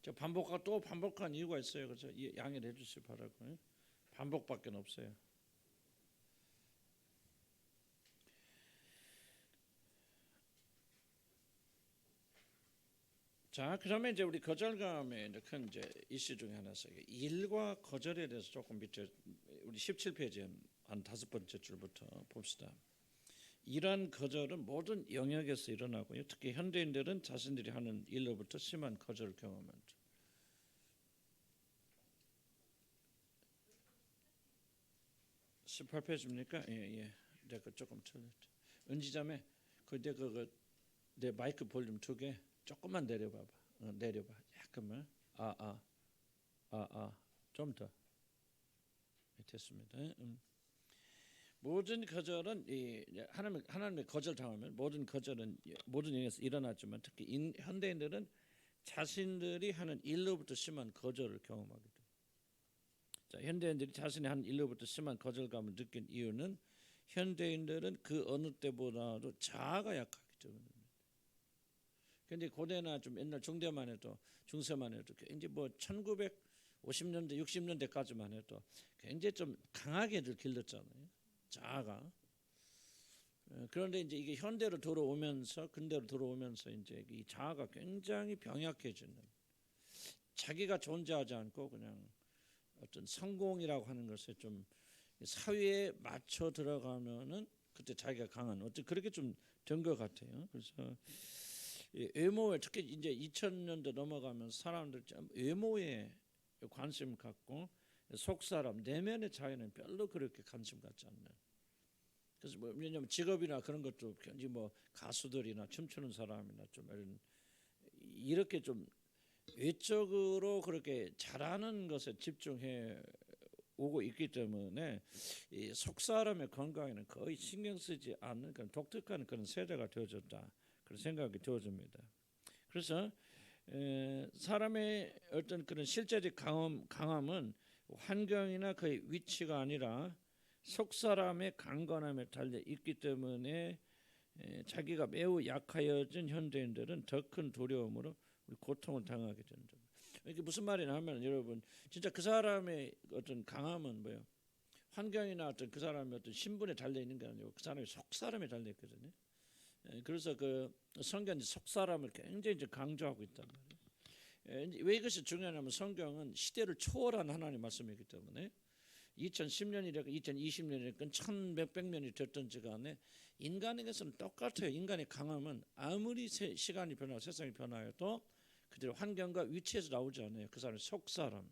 저 반복하고 또 반복한 이유가 있어요. 그래서 양해를 해주시기 바라고요. 반복밖에 없어요. 자, 그러면 이제 우리 거절감의 이제 큰 이제 이슈 중에 하나서 일과 거절에 대해서 조금 밑에 우리 17페이지 한 5번째 줄부터 봅시다. 이러한 거절은 모든 영역에서 일어나고요. 특히 현대인들은 자신들이 하는 일로부터 심한 거절을 경험한다. 18페이지입니까? 예. 내가 조금 틀렸죠. 은지자매, 내 마이크 볼륨 2개 조금만 내려봐봐. 내려봐. 약간만. 좀 더. 됐습니다. 모든 거절은 하나님의 거절 당하면 모든 거절은 모든 영역에서 일어났지만 특히 현대인들은 자신들이 하는 일로부터 심한 거절을 경험하게 됩니다. 자, 현대인들이 자신이 하는 일로부터 심한 거절감을 느낀 이유는 현대인들은 그 어느 때보다도 자아가 약하기 때문입니다. 그런데 고대나 좀 옛날 중대만 해도 중세만 해도 굉장히 뭐 1950년대 60년대까지만 해도 굉장히 좀 강하게들 길렀잖아요. 자아가. 그런데 이제 이게 현대로 들어오면서 근대로 들어오면서 이제 이 자아가 굉장히 병약해지는, 자기가 존재하지 않고 그냥 어떤 성공이라고 하는 것에 좀 사회에 맞춰 들어가면은 그때 자기가 강한 어떤 그렇게 좀 된 것 같아요. 그래서 외모에 특히 이제 2000년대 넘어가면서 사람들 좀 외모에 관심 갖고 속사람 내면의 자유는 별로 그렇게 관심 갖지 않는. 그래서 뭐 왜냐면 직업이나 그런 것도 굉장히 뭐 가수들이나 춤추는 사람이나 좀 이렇게 좀 외적으로 그렇게 잘하는 것에 집중해 오고 있기 때문에 이 속사람의 건강에는 거의 신경 쓰지 않는 그런 독특한 그런 세대가 되어졌다, 그런 생각이 되어집니다. 그래서 사람의 어떤 그런 실제적 강함은 환경이나 그의 위치가 아니라 속사람의 강건함에 달려 있기 때문에 자기가 매우 약하여진 현대인들은 더 큰 두려움으로 우리 고통을 당하게 된다. 이게 무슨 말이냐 하면 여러분 진짜 그 사람의 어떤 강함은 뭐예요? 환경이나 어떤 그 사람의 어떤 신분에 달려 있는 게 아니고 그 사람의 속사람에 달려 있거든요. 그래서 그 성경이 속사람을 굉장히 이제 강조하고 있단 말이에요. 왜 이것이 중요하냐면 성경은 시대를 초월한 하나님의 말씀이기 때문에 2010년이랄까 2020년이랄까 1100몇 년이 됐든지 간에 인간에게서는 똑같아요. 인간의 강함은 아무리 시간이 변하고 세상이 변화해도 그대로 환경과 위치에서 나오지 않아요. 그 사람의 속사람.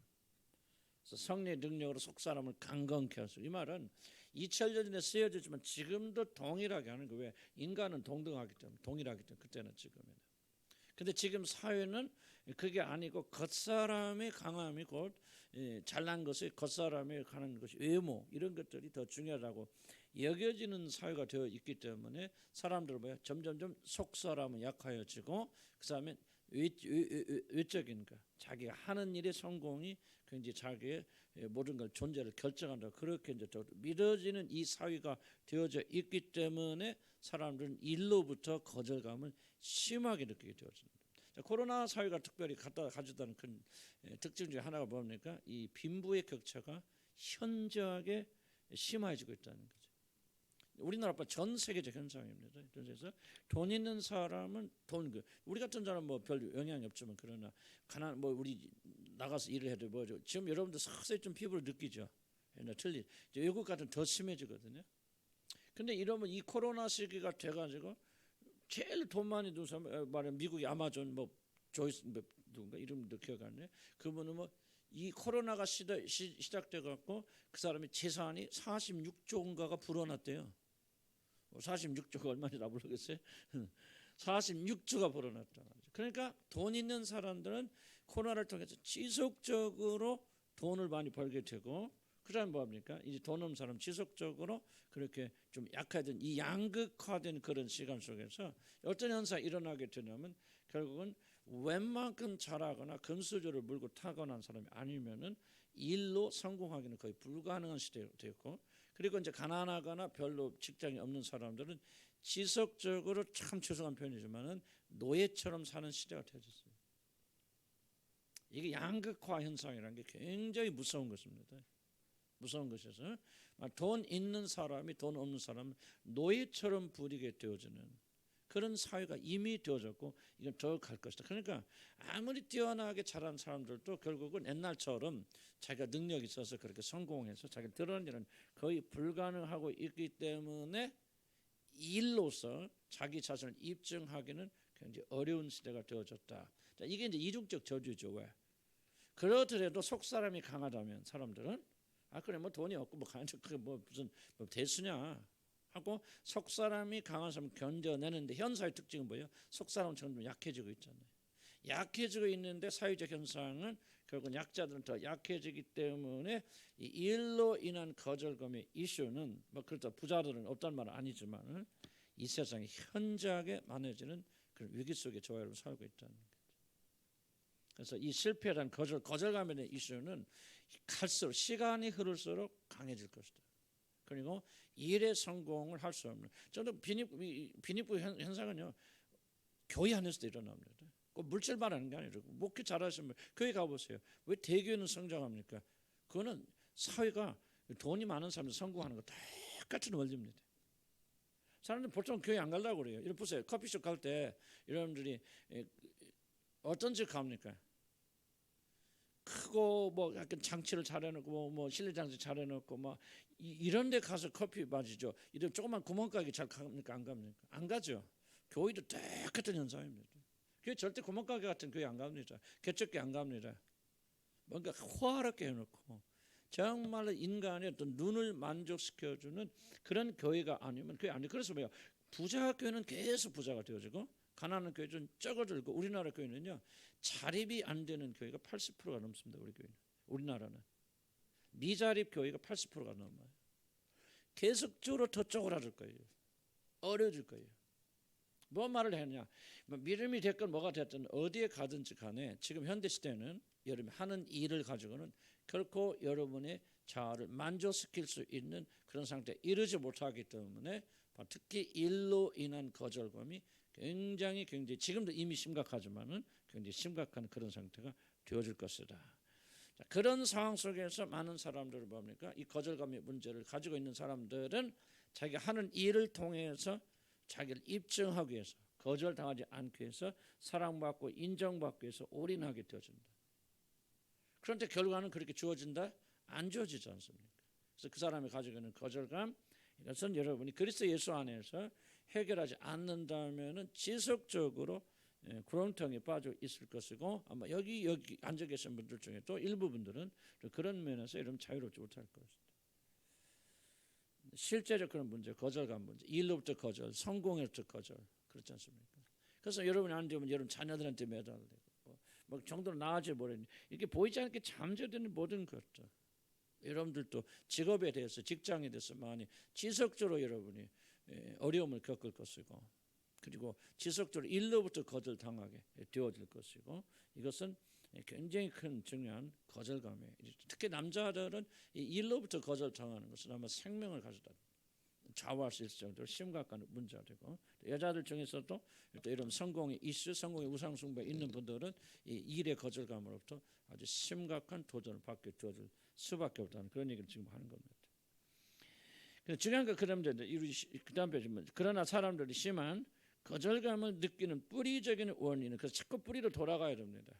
성령의 능력으로 속사람을 강건케 하소서. 이 말은 2000년 전에 쓰여졌지만 지금도 동일하게 하는 거예요. 왜? 인간은 동등하기 때문에, 동일하기 때문에 그때는 지금에는. 근데 지금 사회는 그게 아니고 겉사람의 강함이 곧 잘난 것이 겉사람에 관한 것이 외모 이런 것들이 더 중요하다고 여겨지는 사회가 되어 있기 때문에 사람들은 뭐야? 점점점 속사람은 약하여지고 그 다음에 외적인 것, 자기가 하는 일의 성공이 굉장히 자기의 모든 걸 존재를 결정한다. 그렇게 이제 믿어지는 이 사회가 되어져 있기 때문에 사람들은 일로부터 거절감을 심하게 느끼게 되어집니다. 코로나 사회가 특별히 가져다는 큰 특징 중에 하나가 뭡니까? 이 빈부의 격차가 현저하게 심해지고 있다는 거죠. 우리나라뿐 전 세계적 현상입니다. 그래서 돈 있는 사람은 우리 같은 사람 뭐 별 영향이 없지만 그러나 뭐 우리 나가서 일을 해도 뭐죠. 지금 여러분들 서서히 좀 피부를 느끼죠. 틀린 외국 같은 더 심해지거든요. 근데 이러면 이 코로나 시기가 돼가지고 제일 돈 많이 든 사람 말하면 미국의 아마존 뭐 조이스 누군가 이름도 기억 안 나요. 그분은 뭐 이 코로나가 시작돼 갖고 그 사람의 재산이 46조인가가 불어났대요. 46조가 얼마나 모르겠어요. 46조가 불어났다. 그러니까 돈 있는 사람들은 코로나를 통해서 지속적으로 돈을 많이 벌게 되고 그다음 뭐합니까? 이제 돈 없는 사람 지속적으로 그렇게 좀 약화된 이 양극화된 그런 시간 속에서 어떤 현상이 일어나게 되냐면 결국은 웬만큼 잘하거나 금수저를 물고 타고난 사람이 아니면은 일로 성공하기는 거의 불가능한 시대가 되었고 그리고 이제 가난하거나 별로 직장이 없는 사람들은 지속적으로 참 죄송한 표현이지만은 노예처럼 사는 시대가 되어졌어요. 이게 양극화 현상이라는 게 굉장히 무서운 것입니다. 무서운 것이어서 돈 있는 사람이 돈 없는 사람 노예처럼 부리게 되어지는 그런 사회가 이미 되어졌고 이건 더 갈 것이다. 그러니까 아무리 뛰어나게 잘하는 사람들도 결국은 옛날처럼 자기가 능력이 있어서 그렇게 성공해서 자기가 드러낸 일은 거의 불가능하고 있기 때문에 일로서 자기 자신을 입증하기는 굉장히 어려운 시대가 되어졌다. 자, 이게 이제 이중적 저주죠. 왜? 그러더라도 속 사람이 강하다면 사람들은 그래 뭐 돈이 없고 뭐 그게 뭐 무슨 뭐 대수냐 하고 속 사람이 강한 사람 견뎌내는데 현사의 특징은 뭐예요? 속 사람은 점점 약해지고 있잖아요. 약해지고 있는데 사회적 현상은 결국 약자들은 더 약해지기 때문에 이 일로 인한 거절감의 이슈는 뭐 그렇다 부자들은 없단 말은 아니지만 이 세상에 현저하게 많아지는 그런 위기 속에 저와 여러분 살고 있다는 거죠. 그래서 이 실패란 거절감에 대한 이슈는 갈수록 시간이 흐를수록 강해질 것이다. 그리고 일의 성공을 할 수 없는 저는 빈익부 현상은요 교회 안에서도 일어납니다. 꼭 물질 말하는 게 아니라 목회 잘하시면 교회 가보세요. 왜 대교회는 성장합니까? 그거는 사회가 돈이 많은 사람들 성공하는 거 똑같은 원리입니다. 사람들 보통 교회 안 가려고 그래요. 이런 보세요. 커피숍 갈 때 여러분들이 어떤 집 갑니까? 크고 뭐 약간 장치를 잘해놓고 뭐 실내 장치 잘해놓고 막 이런 데 가서 커피 마시죠. 이런 조그만 구멍가게 잘 갑니까? 안 갑니까? 안 가죠. 교회도 똑같은 현상입니다. 교회 절대 구멍가게 같은 교회 안 갑니다. 개척교 안 갑니다. 뭔가 호화롭게 해놓고 정말로 인간의 어떤 눈을 만족시켜주는 그런 교회가 아니면 교회 아니에요. 그래서 뭐예요? 부자 교회는 계속 부자가 되어지고 가난한 교회는 적어들고 우리나라 교회는요 자립이 안 되는 교회가 80%가 넘습니다. 우리 교회는 우리나라는 미자립 교회가 80%가 넘어요. 계속적으로 더 쪼그라들 거예요. 어려질 거예요. 뭐 말을 했냐? 믿음이 됐건 뭐가 됐든 어디에 가든지 간에 지금 현대 시대는 여러분이 하는 일을 가지고는 결코 여러분의 자아를 만족시킬 수 있는 그런 상태에 이르지 못하기 때문에 특히 일로 인한 거절감이 굉장히 지금도 이미 심각하지만은 굉장히 심각한 그런 상태가 되어질 것이다. 자, 그런 상황 속에서 많은 사람들을 뭡니까? 이 거절감의 문제를 가지고 있는 사람들은 자기가 하는 일을 통해서 자기를 입증하기 위해서 거절당하지 않기 위해서 사랑받고 인정받기 위해서 올인하게 되어진다. 그런데 결과는 그렇게 주어진다? 안 주어지지 않습니까? 그래서 그 사람이 가지고 있는 거절감 이것은 여러분이 그리스도 예수 안에서 해결하지 않는다면은 지속적으로 구렁텅이에 빠져 있을 것이고 아마 여기 앉아 계신 분들 중에 또 일부 분들은 그런 면에서 여러분 자유롭지 못할 것입니다. 실제적 그런 문제, 거절감 문제, 일로부터 거절, 성공에부터 거절 그렇지 않습니까? 그래서 여러분이 안 되면 여러분 자녀들한테 매달리고 뭐 정도로 나아질 모르니 이렇게 보이지 않게 잠재되는 모든 것들 여러분들도 직업에 대해서 직장에 대해서 많이 지속적으로 여러분이 어려움을 겪을 것이고 그리고 지속적으로 일로부터 거절당하게 되어질 것이고 이것은 굉장히 큰 중요한 거절감이에요. 특히 남자들은 이 일로부터 거절당하는 것은 아마 생명을 가져다 좌우할 수 있을 정도로 심각한 문제가 되고 여자들 중에서도 이런 성공의 이슈, 성공의 우상숭배에 있는 분들은 이 일의 거절감으로부터 아주 심각한 도전을 받게 되어질 수밖에 없다는 그런 얘기를 지금 하는 겁니다. 중요한 건 그다음에 그다음 페이지면 그러나 사람들이 심한 거절감을 느끼는 뿌리적인 원인은 그래서 자꾸 뿌리로 돌아가야 됩니다.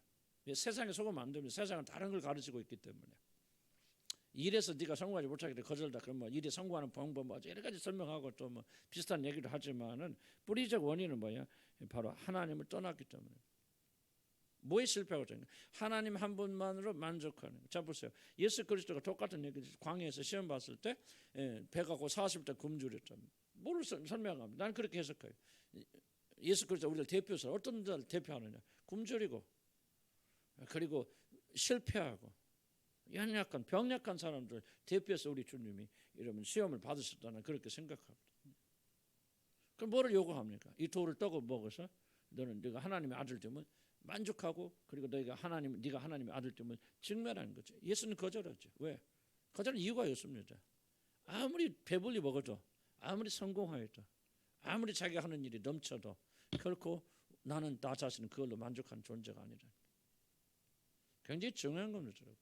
세상에 속으면 안 됩니다. 세상은 다른 걸 가르치고 있기 때문에 일에서 네가 성공하지 못하게 돼 거절다 그러면 일에 성공하는 방법 뭐 여러 가지 설명하고 또 뭐 비슷한 얘기를 하지만은 뿌리적 원인은 뭐야? 바로 하나님을 떠났기 때문에. 뭐에 실패하고 있는 거야? 하나님 한 분만으로 만족하는. 자 보세요. 예수 그리스도가 똑같은 얘기 광야에서 시험 봤을 때 배가 고 40대 굶주렸잖아요. 뭐를 설명합니다. 나는 그렇게 해석해요. 예수 그리스도 우리를 대표해서 어떤 자를 대표하느냐? 굶주리고 그리고 실패하고 연약한 병약한 사람들 대표해서 우리 주님이 이러면 시험을 받으셨다는 그렇게 생각합니다. 그럼 뭐를 요구합니까? 이 돌을 떡을 먹어서 너는 네가 하나님의 아들 되면 만족하고 그리고 네가 하나님의 아들 되면 증명하는 거죠. 예수는 거절하죠. 왜? 거절은 이유가 있습니다. 아무리 배불리 먹어도 아무리 성공하여도 아무리 자기가 하는 일이 넘쳐도 결코 나는 나 자신은 그걸로 만족한 존재가 아니라. 굉장히 중요한 겁니다, 여러분.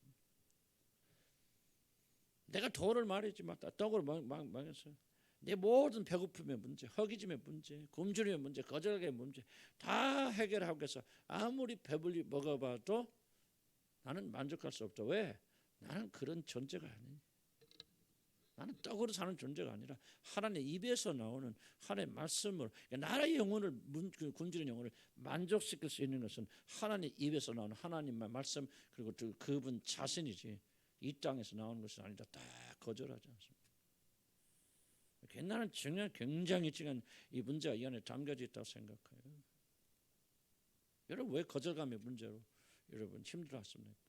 내가 돌을 말했지 맞다. 떡으로 망했어요. 내 모든 배고픔의 문제, 허기짐의 문제, 굶주림의 문제, 거절의 문제 다 해결하고 해서 아무리 배불리 먹어봐도 나는 만족할 수 없다. 왜? 나는 그런 존재가 아니니. 나는 떡으로 사는 존재가 아니라 하나님의 입에서 나오는 하나님의 말씀으로, 그러니까 나의 영혼을, 굶주린 영혼을 만족시킬 수 있는 것은 하나님의 입에서 나오는 하나님의 말씀, 그리고 그분 자신이지 이 땅에서 나오는 것은 아니다. 다 거절하지 않습니다. 나는 굉장히 지금 이 문제가 이 안에 담겨져 있다고 생각해요. 여러분 왜 거절감의 문제로 여러분 힘들어하십니까?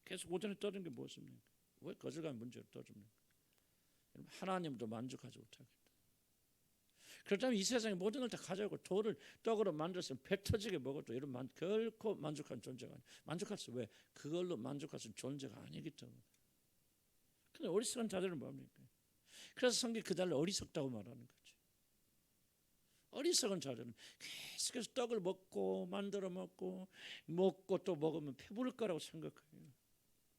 계속 오전에 떠든 게 무엇입니까? 왜 거절감의 문제로 떠듭니까? 하나님도 만족하지 못하겠다. 그렇다면 이 세상의 모든 걸 다 가져가고 돌을 떡으로 만들어서 배 터지게 먹어도 여러분 결코 만족한 존재가 아니에요. 만족할 수 왜? 그걸로 만족할 수 있는 존재가 아니기 때문에. 근데 어리석은 자들은 뭡니까? 그래서 성경이 그들을 어리석다고 말하는 거죠. 어리석은 자들은 계속해서 떡을 먹고 만들어 먹고 또 먹으면 배부를 거라고 생각해요.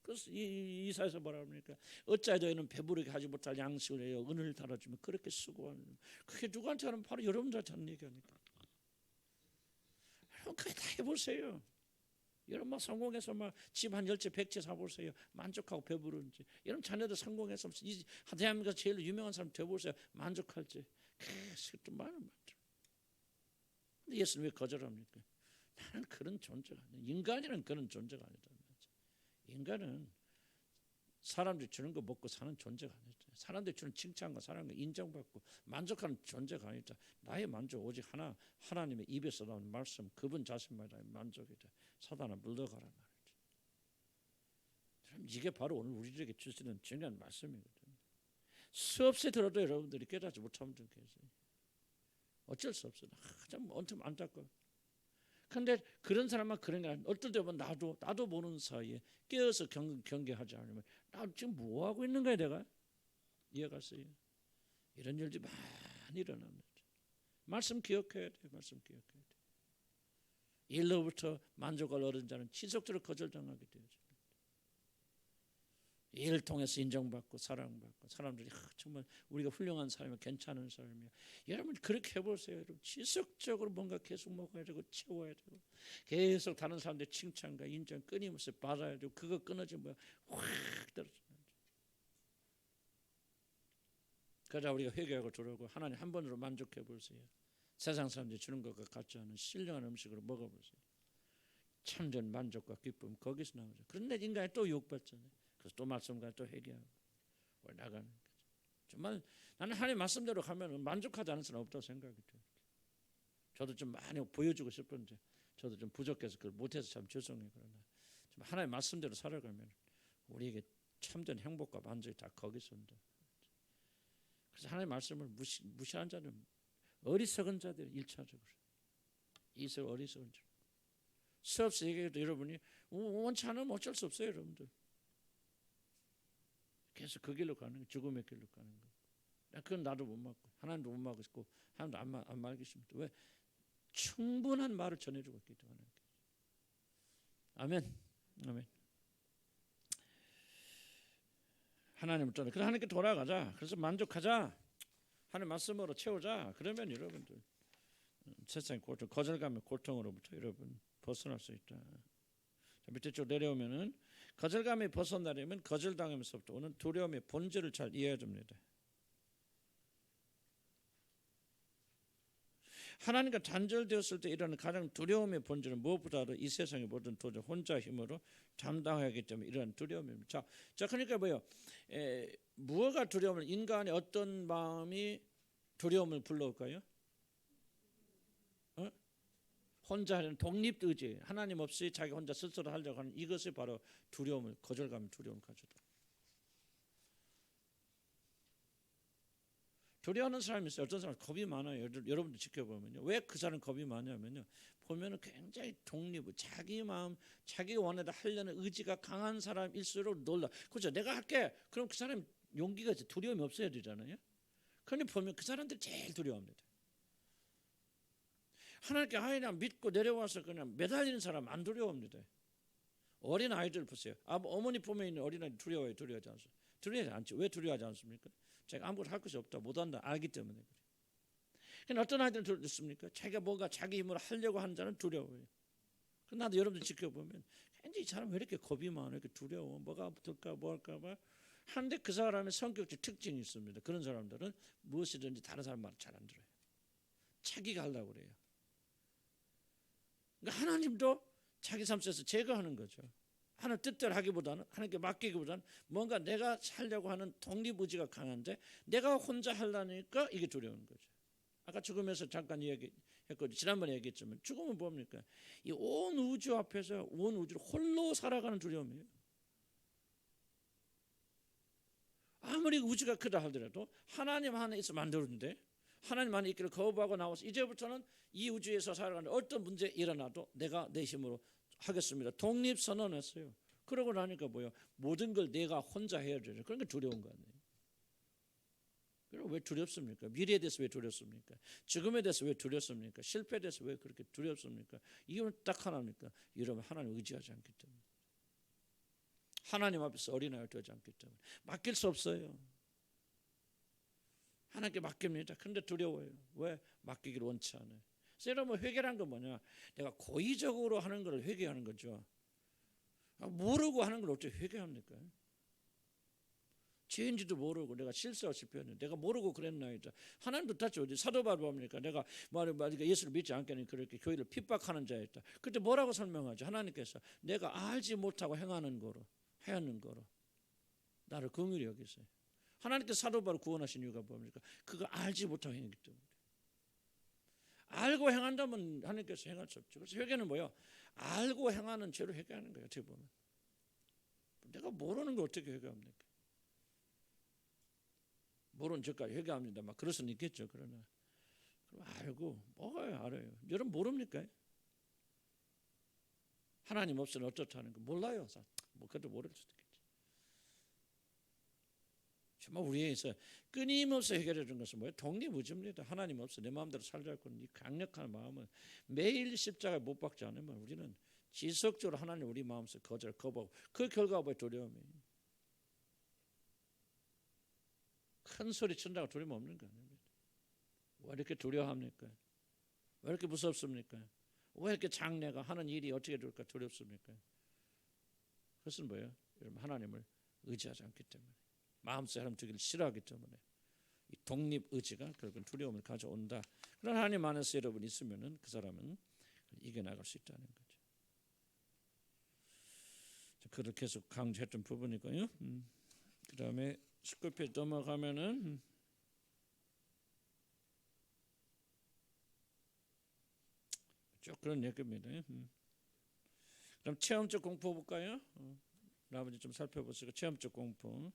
그래서 이사에서 뭐라 합니까? 어찌하여 너희는 배부르게 하지 못할 양식을 해요. 은을 달아주면 그렇게 수고하는. 그게 누구한테 하는? 바로 여러분들한테 하는 얘기하니까. 여러분 그게 다 해보세요. 여러분 막 성공해서 막 집 한 10채 100채 사보세요. 만족하고 배부른지. 여러분 자녀들 성공해서 이 대한민국에서 제일 유명한 사람 돼보세요. 만족할지. 계속 또 말은 많죠. 근데 예수는 왜 거절합니까? 나는 그런 존재가 아니야. 인간이란 그런 존재가 아니다. 인간은 사람들이 주는 거 먹고 사는 존재가 아니다. 사람들이 주는 칭찬과 사랑과 인정받고 만족하는 존재가 아니다. 나의 만족 오직 하나님의 입에서 나오는 말씀, 그분 자신만의 만족이다. 사단아 물러가라 말이지. 그럼 이게 바로 오늘 우리들에게 주시는 중요한 말씀이거든요. 수없이 들어도 여러분들이 깨닫지 못하는 분들 계세요. 어쩔 수 없어요. 참 안타까워. 근데 그런 사람만 그런 게 아니라 어떨 때 보면 나도 모르는 사이에 깨어서 경계하지 않으면 나 지금 뭐 하고 있는 거야 내가? 이해갔어요? 이런 일들이 많이 일어납니다. 말씀 기억해야 돼. 말씀 기억해야 돼. 일로부터 만족을 얻은 자는 지속적으로 거절당하게 되어집니다. 일을 통해서 인정받고 사랑받고 사람들이 정말 우리가 훌륭한 사람이야, 괜찮은 사람이야. 여러분 그렇게 해보세요. 여러분 지속적으로 뭔가 계속 먹어야 되고 채워야 되고 계속 다른 사람들 칭찬과 인정 끊임없이 받아야 되고 그거 끊어지면 확 떨어지는 거죠. 그러자 우리가 회개하고 돌아오고 하나님 한 번으로 만족해 보세요. 세상 사람들이 주는 것과 같지 않은 신령한 음식으로 먹어보세요. 참된 만족과 기쁨 거기서 나오죠. 그런데 인간이 또 욕받잖아요. 그래서 또 말씀과 또 회개하고 나가는 거죠. 정말 나는 하나님 말씀대로 가면 만족하지 않은 사람 없다고 생각이 돼요. 저도 좀 많이 보여주고 싶은데 저도 좀 부족해서 그걸 못해서 참 죄송해요. 그러나 좀 하나님 말씀대로 살아가면 우리에게 참된 행복과 만족이 다 거기서 온다. 그래서 하나님 말씀을 무시한 자는 어리석은 자들 1차적으로 이세 어리석은 자. 수없이 얘기해도 여러분이 원치 않으면 어쩔 수 없어요, 여러분들. 계속 그 길로 가는 거, 죽음의 길로 가는 거. 그건 나도 못 막고 하나님도 못 막고 하나님도 안 막으십니다. 왜? 충분한 말을 전해주고 있기 때문에. 아멘. 아멘. 하나님을 떠나. 그래서 하나님께 돌아가자. 그래서 만족하자. 하나님 말씀으로 채우자. 그러면 여러분들 세상의 고통, 거절감의 고통으로부터 여러분 벗어날 수 있다. 자, 밑에 쭉 내려오면은 거절감에 벗어나려면 거절당하면서부터 오는 두려움의 본질을 잘 이해해야 됩니다. 하나님과 단절되었을 때 일어나는 가장 두려움의 본질은 무엇보다도 이 세상의 모든 도전 혼자 힘으로 감당하기 때문에 이러한 두려움입니다. 자, 그러니까 뭐요? 무엇가 두려움을 인간의 어떤 마음이 두려움을 불러올까요? 혼자 하는 독립의지, 하나님 없이 자기 혼자 스스로 하려고 하는 이것이 바로 두려움을, 거절감, 두려움을 가져다. 두려워하는 사람이 있어요. 어떤 사람은 겁이 많아요. 여러분도 지켜보면요. 왜 그 사람 겁이 많냐면요. 보면은 굉장히 독립, 자기 마음, 자기 원하다 하려는 의지가 강한 사람일수록 놀라. 그렇죠. 내가 할게. 그럼 그 사람 용기가 두려움이 없어야 되잖아요. 그런데 보면 그 사람들 제일 두려워합니다. 하나님께 하나님 믿고 내려와서 그냥 매달리는 사람 안 두려워합니다. 어린 아이들 보세요. 어머니 품에 있는 어린 아이 두려워요, 두려워하지 않습니까? 두려워하지 않죠. 왜 두려워하지 않습니까? 제가 아무것도 할 것이 없다, 못한다 알기 때문에 그래요. 그러니까 어떤 아이들은 두렵습니까? 자기가 뭔가 자기 힘으로 하려고 하는 자는 두려워요. 나도 여러분들 지켜보면 굉장히 이 사람 왜 이렇게 겁이 많아, 이렇게 두려워, 뭐가 붙을까 뭐 할까 봐 하는데 그 사람의 성격적 특징이 있습니다. 그런 사람들은 무엇이든지 다른 사람 말 잘 안 들어요. 자기가 하려고 그래요. 그러니까 하나님도 자기 삶 속에서 제거하는 거죠. 하나님 뜻대로 하기보다는, 하나님께 맡기기보다는 뭔가 내가 살려고 하는 독립의지가 강한데 내가 혼자 하려니까 이게 두려운 거죠. 아까 죽음에서 잠깐 얘기했거든요. 지난번에 얘기했지만 죽음은 뭡니까? 이 온 우주 앞에서 온 우주를 홀로 살아가는 두려움이에요. 아무리 우주가 크다 하더라도 하나님 하나 있어 만들었는데 하나님 하나 있기를 거부하고 나와서 이제부터는 이 우주에서 살아가는 어떤 문제 일어나도 내가 내 힘으로 하겠습니다. 독립선언했어요. 그러고 나니까 뭐예요? 모든 걸 내가 혼자 해야 되죠. 그러니까 두려운 거 아니에요. 그럼 왜 두렵습니까? 미래에 대해서 왜 두렵습니까? 죽음에 대해서 왜 두렵습니까? 실패에 대해서 왜 그렇게 두렵습니까? 이유는 딱 하나입니까? 여러분 하나님 의지하지 않기 때문에, 하나님 앞에서 어린아이를 되지 않기 때문에 맡길 수 없어요. 하나님께 맡깁니다. 그런데 두려워요. 왜? 맡기기를 원치 않아요. 그래서 여러분 회개란 건 뭐냐? 내가 고의적으로 하는 걸 회개하는 거죠. 모르고 하는 걸 어떻게 회개합니까? 죄인지도 모르고 내가 실수하고 싶었는데 내가 모르고 그랬나이다. 하나님도 다시 어디 사도 바울 봅니까? 내가 말하니까 예수를 믿지 않겠니 그렇게 교회를 핍박하는 자였다. 그때 뭐라고 설명하죠? 하나님께서 내가 알지 못하고 행하는 거로 하였는 거로 나를 긍휼히 여기세요. 하나님께서 사도 바울을 구원하신 이유가 뭡니까? 그거 알지 못하고 행했기 때문에. 알고 행한다면 하나님께서 행할 수 없죠. 그래서 회개는 뭐요? 알고 행하는 죄로 회개하는 거예요. 어떻게 보면 내가 모르는 걸 어떻게 회개합니까? 모르는 죄까지 회개합니다. 막 그럴 수는 있겠죠. 그러나 그럼 알고 뭐가 알아요? 여러분 모릅니까? 하나님 없으면 어떻다는 거 몰라요. 뭐 그것도 모를 수도 있겠지. 정말 우리에서 끊임없이 해결해 준 것은 뭐예요? 독립의지입니다. 하나님 없어 내 마음대로 살자고 하는 이 강력한 마음은 매일 십자가에 못 박지 않으면 우리는 지속적으로 하나님 우리 마음에서 거부하고 그 결과가 뭐예요? 두려움이에요. 큰 소리 친다고 두려움 없는 거 아닙니다. 왜 이렇게 두려워합니까? 왜 이렇게 무섭습니까? 왜 이렇게 장래가 하는 일이 어떻게 될까 두렵습니까? 그것은 뭐예요? 여러분 하나님을 의지하지 않기 때문에, 마음속에 하나님 두기를 싫어하기 때문에 이 독립 의지가 결국은 두려움을 가져온다. 그런 하나님 안에서 여러분 있으면은 그 사람은 이겨나갈 수 있다는 거죠. 그걸 계속 강조했던 부분이고요. 그 다음에 19페이지 넘어가면은 쭉 그런 얘기입니다. 그럼 체험적 공포 볼까요? 아버지 좀 살펴보시고 체험적 공포.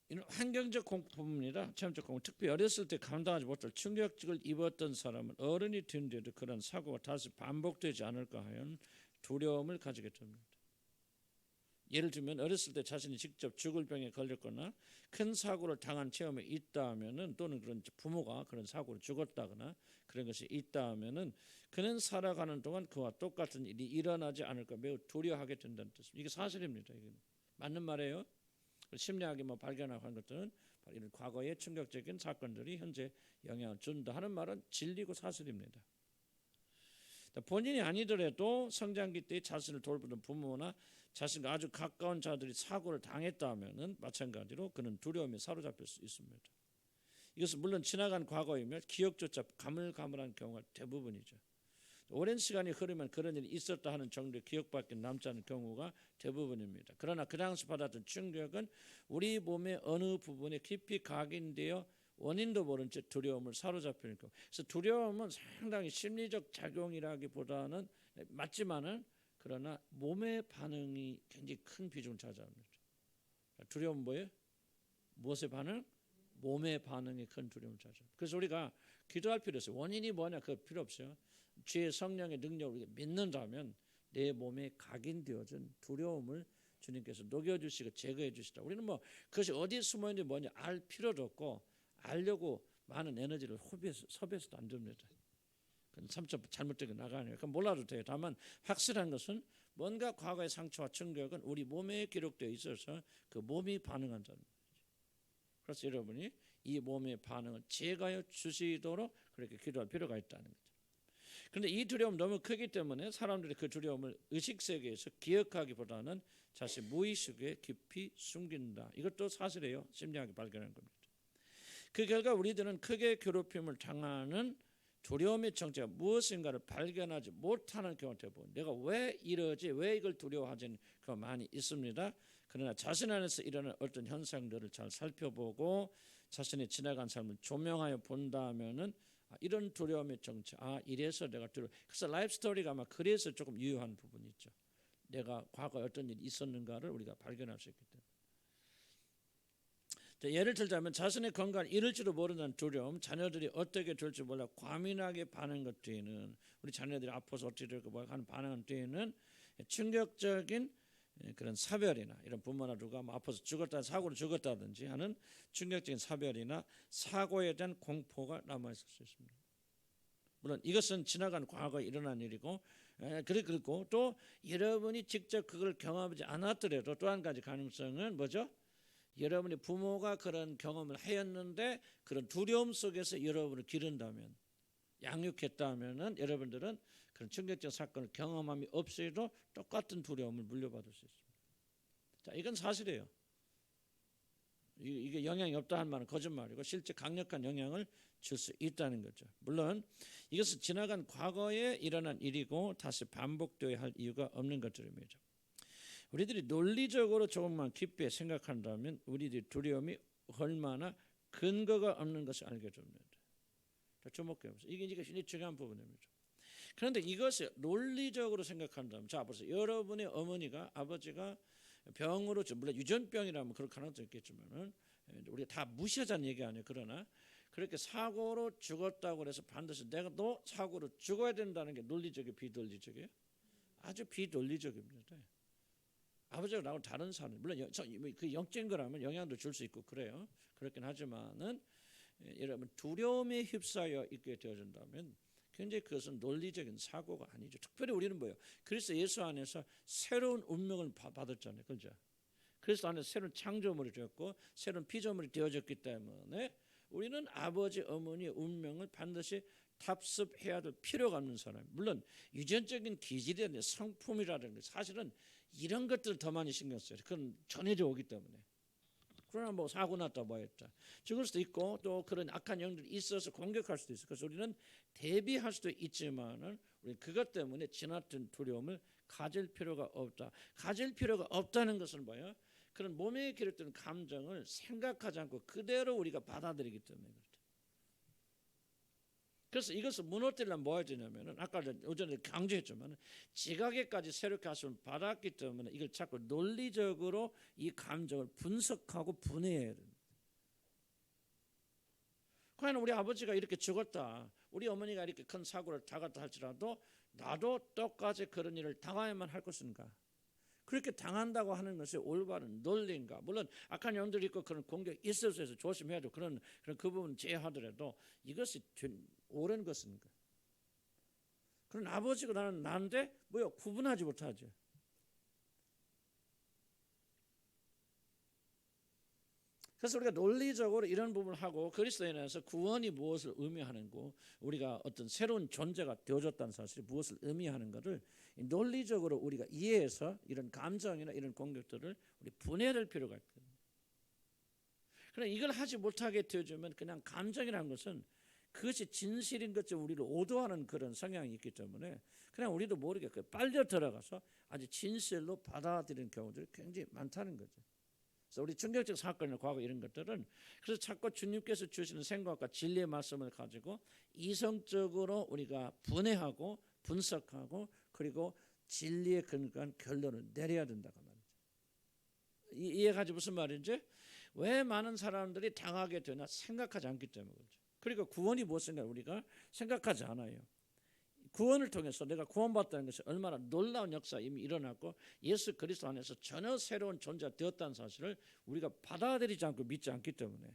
이는 환경적 공포입니다. 체험적 공포. 특히 어렸을 때 감당하지 못할 충격을 입었던 사람은 어른이 된 뒤에도 그런 사고가 다시 반복되지 않을까 하는 두려움을 가지게 됩니다. 예를 들면 어렸을 때 자신이 직접 죽을 병에 걸렸거나 큰 사고를 당한 체험이 있다 하면은, 또는 그런 부모가 그런 사고로 죽었다거나 그런 것이 있다 하면은 그는 살아가는 동안 그와 똑같은 일이 일어나지 않을까 매우 두려워하게 된다는 뜻입니다. 이게 사실입니다. 이게 맞는 말이에요. 심리학이 발견하고 한 것들은 이런 과거의 충격적인 사건들이 현재 영향을 준다 하는 말은 진리고 사실입니다. 본인이 아니더라도 성장기 때 자신을 돌보던 부모나 자신과 아주 가까운 자들이 사고를 당했다 하면은 마찬가지로 그는 두려움에 사로잡힐 수 있습니다. 이것은 물론 지나간 과거이며 기억조차 가물가물한 경우가 대부분이죠. 오랜 시간이 흐르면 그런 일이 있었다 하는 정도의 기억밖에 남지 않은 경우가 대부분입니다. 그러나 그 당시 받았던 충격은 우리 몸의 어느 부분에 깊이 각인되어 원인도 모른 채 두려움을 사로잡히는 경우. 그래서 두려움은 상당히 심리적 작용이라기보다는 맞지만은 그러나 몸의 반응이 굉장히 큰 비중을 차지합니다. 두려움은 뭐예요? 무엇의 반응? 몸의 반응이 큰 두려움을 차지합니다. 그래서 우리가 기도할 필요 없어요. 원인이 뭐냐 그거 필요 없어요. 주의 성령의 능력을 믿는다면 내 몸에 각인되어진 두려움을 주님께서 녹여주시고 제거해 주시라. 우리는 뭐 그것이 어디에 숨어 있는지 뭐냐 알 필요도 없고 알려고 많은 에너지를 소비해서도 안 됩니다. 그건 참참 잘못되게 나가네요. 그럼 몰라도 돼요. 다만 확실한 것은 뭔가 과거의 상처와 충격은 우리 몸에 기록되어 있어서 그 몸이 반응한다는 거죠. 그래서 여러분이 이 몸의 반응을 제거해 주시도록 그렇게 기도할 필요가 있다는 거죠. 그런데 이 두려움 너무 크기 때문에 사람들이 그 두려움을 의식세계에서 기억하기보다는 자신 무의식에 깊이 숨긴다. 이것도 사실이에요. 심리학이 발견한 겁니다. 그 결과 우리들은 크게 괴롭힘을 당하는 두려움의 정체가 무엇인가를 발견하지 못하는 경우가 대부분. 내가 왜 이러지? 왜 이걸 두려워하지는 그 많이 있습니다. 그러나 자신 안에서 일어나는 어떤 현상들을 잘 살펴보고 자신이 지나간 삶을 조명하여 본다면은 이런 두려움의 정체, 이래서 내가 두려워. 그래서 라이프 스토리가 아마 그래서 조금 유효한 부분이 있죠. 내가 과거에 어떤 일이 있었는가를 우리가 발견할 수 있기 때문에. 예를 들자면 자신의 건강을 잃을지도 모른다는 두려움, 자녀들이 어떻게 될지 몰라 과민하게 반응한 것 뒤에는, 우리 자녀들이 아파서 어떻게 될까 하는 반응한 뒤에는 충격적인 그런 사별이나 이런 부모나 누가 아파서 죽었다, 사고로 죽었다든지 하는 충격적인 사별이나 사고에 대한 공포가 남아있을 수 있습니다. 물론 이것은 지나간 과거에 일어난 일이고, 그리고 또 여러분이 직접 그걸 경험하지 않았더라도 또 한 가지 가능성은 뭐죠? 여러분이 부모가 그런 경험을 하였는데 그런 두려움 속에서 여러분을 기른다면, 양육했다면은 여러분들은 그런 충격적 사건을 경험함이 없어도 똑같은 두려움을 물려받을 수 있습니다. 자, 이건 사실이에요. 이게 영향이 없다 할 말은 거짓말이고 실제 강력한 영향을 줄 수 있다는 거죠. 물론 이것은 지나간 과거에 일어난 일이고 다시 반복되어야 할 이유가 없는 것들입니다. 우리들이 논리적으로 조금만 깊게 생각한다면 우리들의 두려움이 얼마나 근거가 없는 것을 알게 됩니다. 주목해 보세요. 이게 굉장히 중요한 부분입니다. 그런데 이것을 논리적으로 생각한다면, 자 보세요. 여러분의 어머니가, 아버지가 병으로, 물론 유전병이라면 그럴 가능성이 있겠지만은 우리가 다 무시하자는 얘기 아니에요. 그러나 그렇게 사고로 죽었다고 해서 반드시 내가 너 사고로 죽어야 된다는 게 논리적이에요, 비논리적이에요? 아주 비논리적입니다. 아버지가 나하고 다른 사람, 물론 그 영적인 거라면 영향도 줄 수 있고 그래요. 그렇긴 하지만은 여러분 두려움에 휩싸여 있게 되어진다면 굉장히 그것은 논리적인 사고가 아니죠. 특별히 우리는 뭐예요? 그리스도 예수 안에서 새로운 운명을 받았잖아요. 그렇죠? 그리스도 안에서 새로운 창조물이 되었고 새로운 피조물이 되어졌기 때문에 우리는 아버지 어머니의 운명을 반드시 답습해야 될 필요가 없는 사람. 물론 유전적인 기질이라든지 성품이라든지 사실은 이런 것들을 더 많이 신경 써요. 그건 전해져 오기 때문에. 그러나 뭐 사고 났다 뭐 했다 죽을 수도 있고 또 그런 악한 영들이 있어서 공격할 수도 있어요. 그래서 우리는 대비할 수도 있지만은 우리 그것 때문에 지나친 두려움을 가질 필요가 없다. 가질 필요가 없다는 것은 뭐예요? 그런 몸에 기록되는 감정을 생각하지 않고 그대로 우리가 받아들이기 때문에 그렇다. 그래서 이것을 무너뜨리려면 뭐 해야 되냐면은 아까 오전에 강조했지만 지각에까지 새롭게 하심을 받았기 때문에 이걸 자꾸 논리적으로 이 감정을 분석하고 분해해야 됩니다. 과연 우리 아버지가 이렇게 죽었다, 우리 어머니가 이렇게 큰 사고를 당했다 할지라도 나도 똑같이 그런 일을 당해야만 할 것인가? 그렇게 당한다고 하는 것이 올바른 논리인가? 물론 악한 영들이 있고 그런 공격이 있을 수 있어서 조심해야죠. 그런 그 부분 제외하더라도 이것이 옳은 것인가? 그런 아버지가 나는 나인데 뭐요? 구분하지 못하죠. 그래서 우리가 논리적으로 이런 부분을 하고 그리스도에 인해서 구원이 무엇을 의미하는고 우리가 어떤 새로운 존재가 되어졌다는 사실이 무엇을 의미하는가를 논리적으로 우리가 이해해서 이런 감정이나 이런 공격들을 우리 분해할 필요가 있거든요. 그러나 이걸 하지 못하게 되어주면 그냥 감정이라는 것은 그것이 진실인 것처럼 우리를 오도하는 그런 성향이 있기 때문에 그냥 우리도 모르게 빨려 들어가서 아주 진실로 받아들이는 경우들이 굉장히 많다는 거죠. 그래서 우리 충격적 사건이나 과거 이런 것들은 그래서 자꾸 주님께서 주시는 생각과 진리의 말씀을 가지고 이성적으로 우리가 분해하고 분석하고 그리고 진리에 근거한 결론을 내려야 된다고 말이죠. 이해가지 무슨 말인지? 왜 많은 사람들이 당하게 되나 생각하지 않기 때문에 그렇죠. 그리고 구원이 무엇인가 우리가 생각하지 않아요. 구원을 통해서 내가 구원받았다는 것이 얼마나 놀라운 역사 이미 일어났고 예수 그리스도 안에서 전혀 새로운 존재가 되었다는 사실을 우리가 받아들이지 않고 믿지 않기 때문에,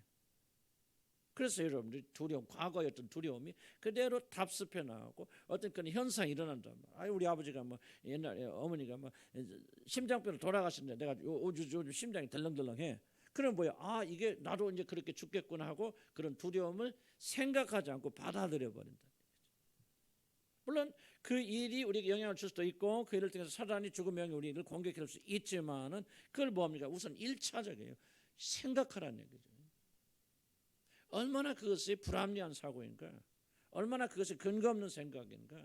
그래서 여러분들이 두려움, 과거였던 두려움이 그대로 답습해 나가고 어떤 그런 현상이 일어난단 말이에요. 우리 아버지가 뭐 옛날에 어머니가 뭐 심장병으로 돌아가셨는데 내가 요즘 심장이 덜렁덜렁해. 그럼 뭐야? 이게 나도 이제 그렇게 죽겠구나 하고 그런 두려움을 생각하지 않고 받아들여 버린다. 물론 그 일이 우리에게 영향을 줄 수도 있고 그 일을 통해서 사단이 죽음의 영이 우리를 공격할 수 있지만은 그걸 뭡니까? 우선 1차적이에요. 생각하라는 얘기죠. 얼마나 그것이 불합리한 사고인가? 얼마나 그것이 근거 없는 생각인가?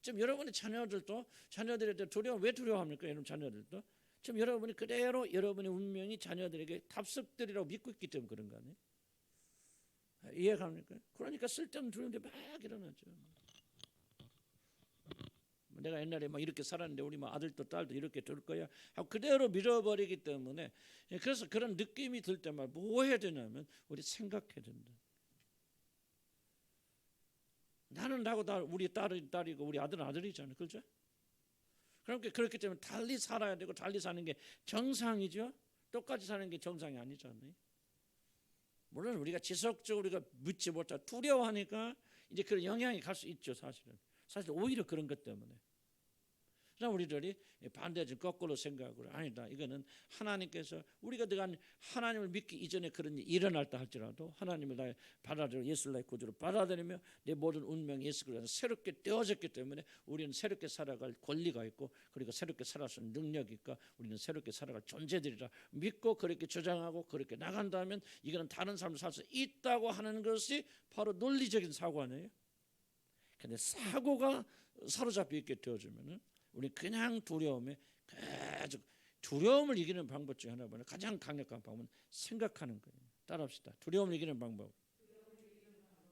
지금 여러분의 자녀들에 대해 두려움, 왜 두려워합니까? 여러분 자녀들도 지금 여러분이 그대로 여러분의 운명이 자녀들에게 답습들이라고 믿고 있기 때문에 그런 거 아니에요? 이해갑니까? 그러니까 쓸데없는 두려움이 막 일어나죠. 내가 옛날에 막 이렇게 살았는데 우리 막 아들도 딸도 이렇게 될 거야 하고 그대로 밀어버리기 때문에, 그래서 그런 느낌이 들 때마다 뭐 해야 되냐면 우리 생각해야 된다. 나는 나고 우리 딸은 딸이고 우리 아들은 아들이잖아요. 그렇죠? 그러니까 그렇기 때문에 달리 살아야 되고 달리 사는 게 정상이죠. 똑같이 사는 게 정상이 아니잖아요. 물론 우리가 지속적으로 우리가 믿지 못하고 두려워하니까 이제 그런 영향이 갈 수 있죠. 사실 오히려 그런 것 때문에. 그러나 우리들이 반대지 거꾸로 생각을 아니다. 이거는 하나님께서 우리가 하나님을 믿기 이전에 그런 일이 일어났다 할지라도 하나님을 나의 받아들여 예수를 나의 구주로 받아들이며 내 모든 운명이 예수 그리스도로 새롭게 떼어졌기 때문에 우리는 새롭게 살아갈 권리가 있고 그리고 새롭게 살아갈 수 있는 능력이 있고 우리는 새롭게 살아갈 존재들이라 믿고 그렇게 주장하고 그렇게 나간다면 이거는 다른 삶을 살 수 있다고 하는 것이 바로 논리적인 사고 아니에요? 근데 사고가 사로잡혀 있게 되어지면은 우리 그냥 두려움을 이기는 방법 중에 하나는 가장 강력한 방법은 생각하는 거예요. 따라합시다. 두려움을 이기는 방법.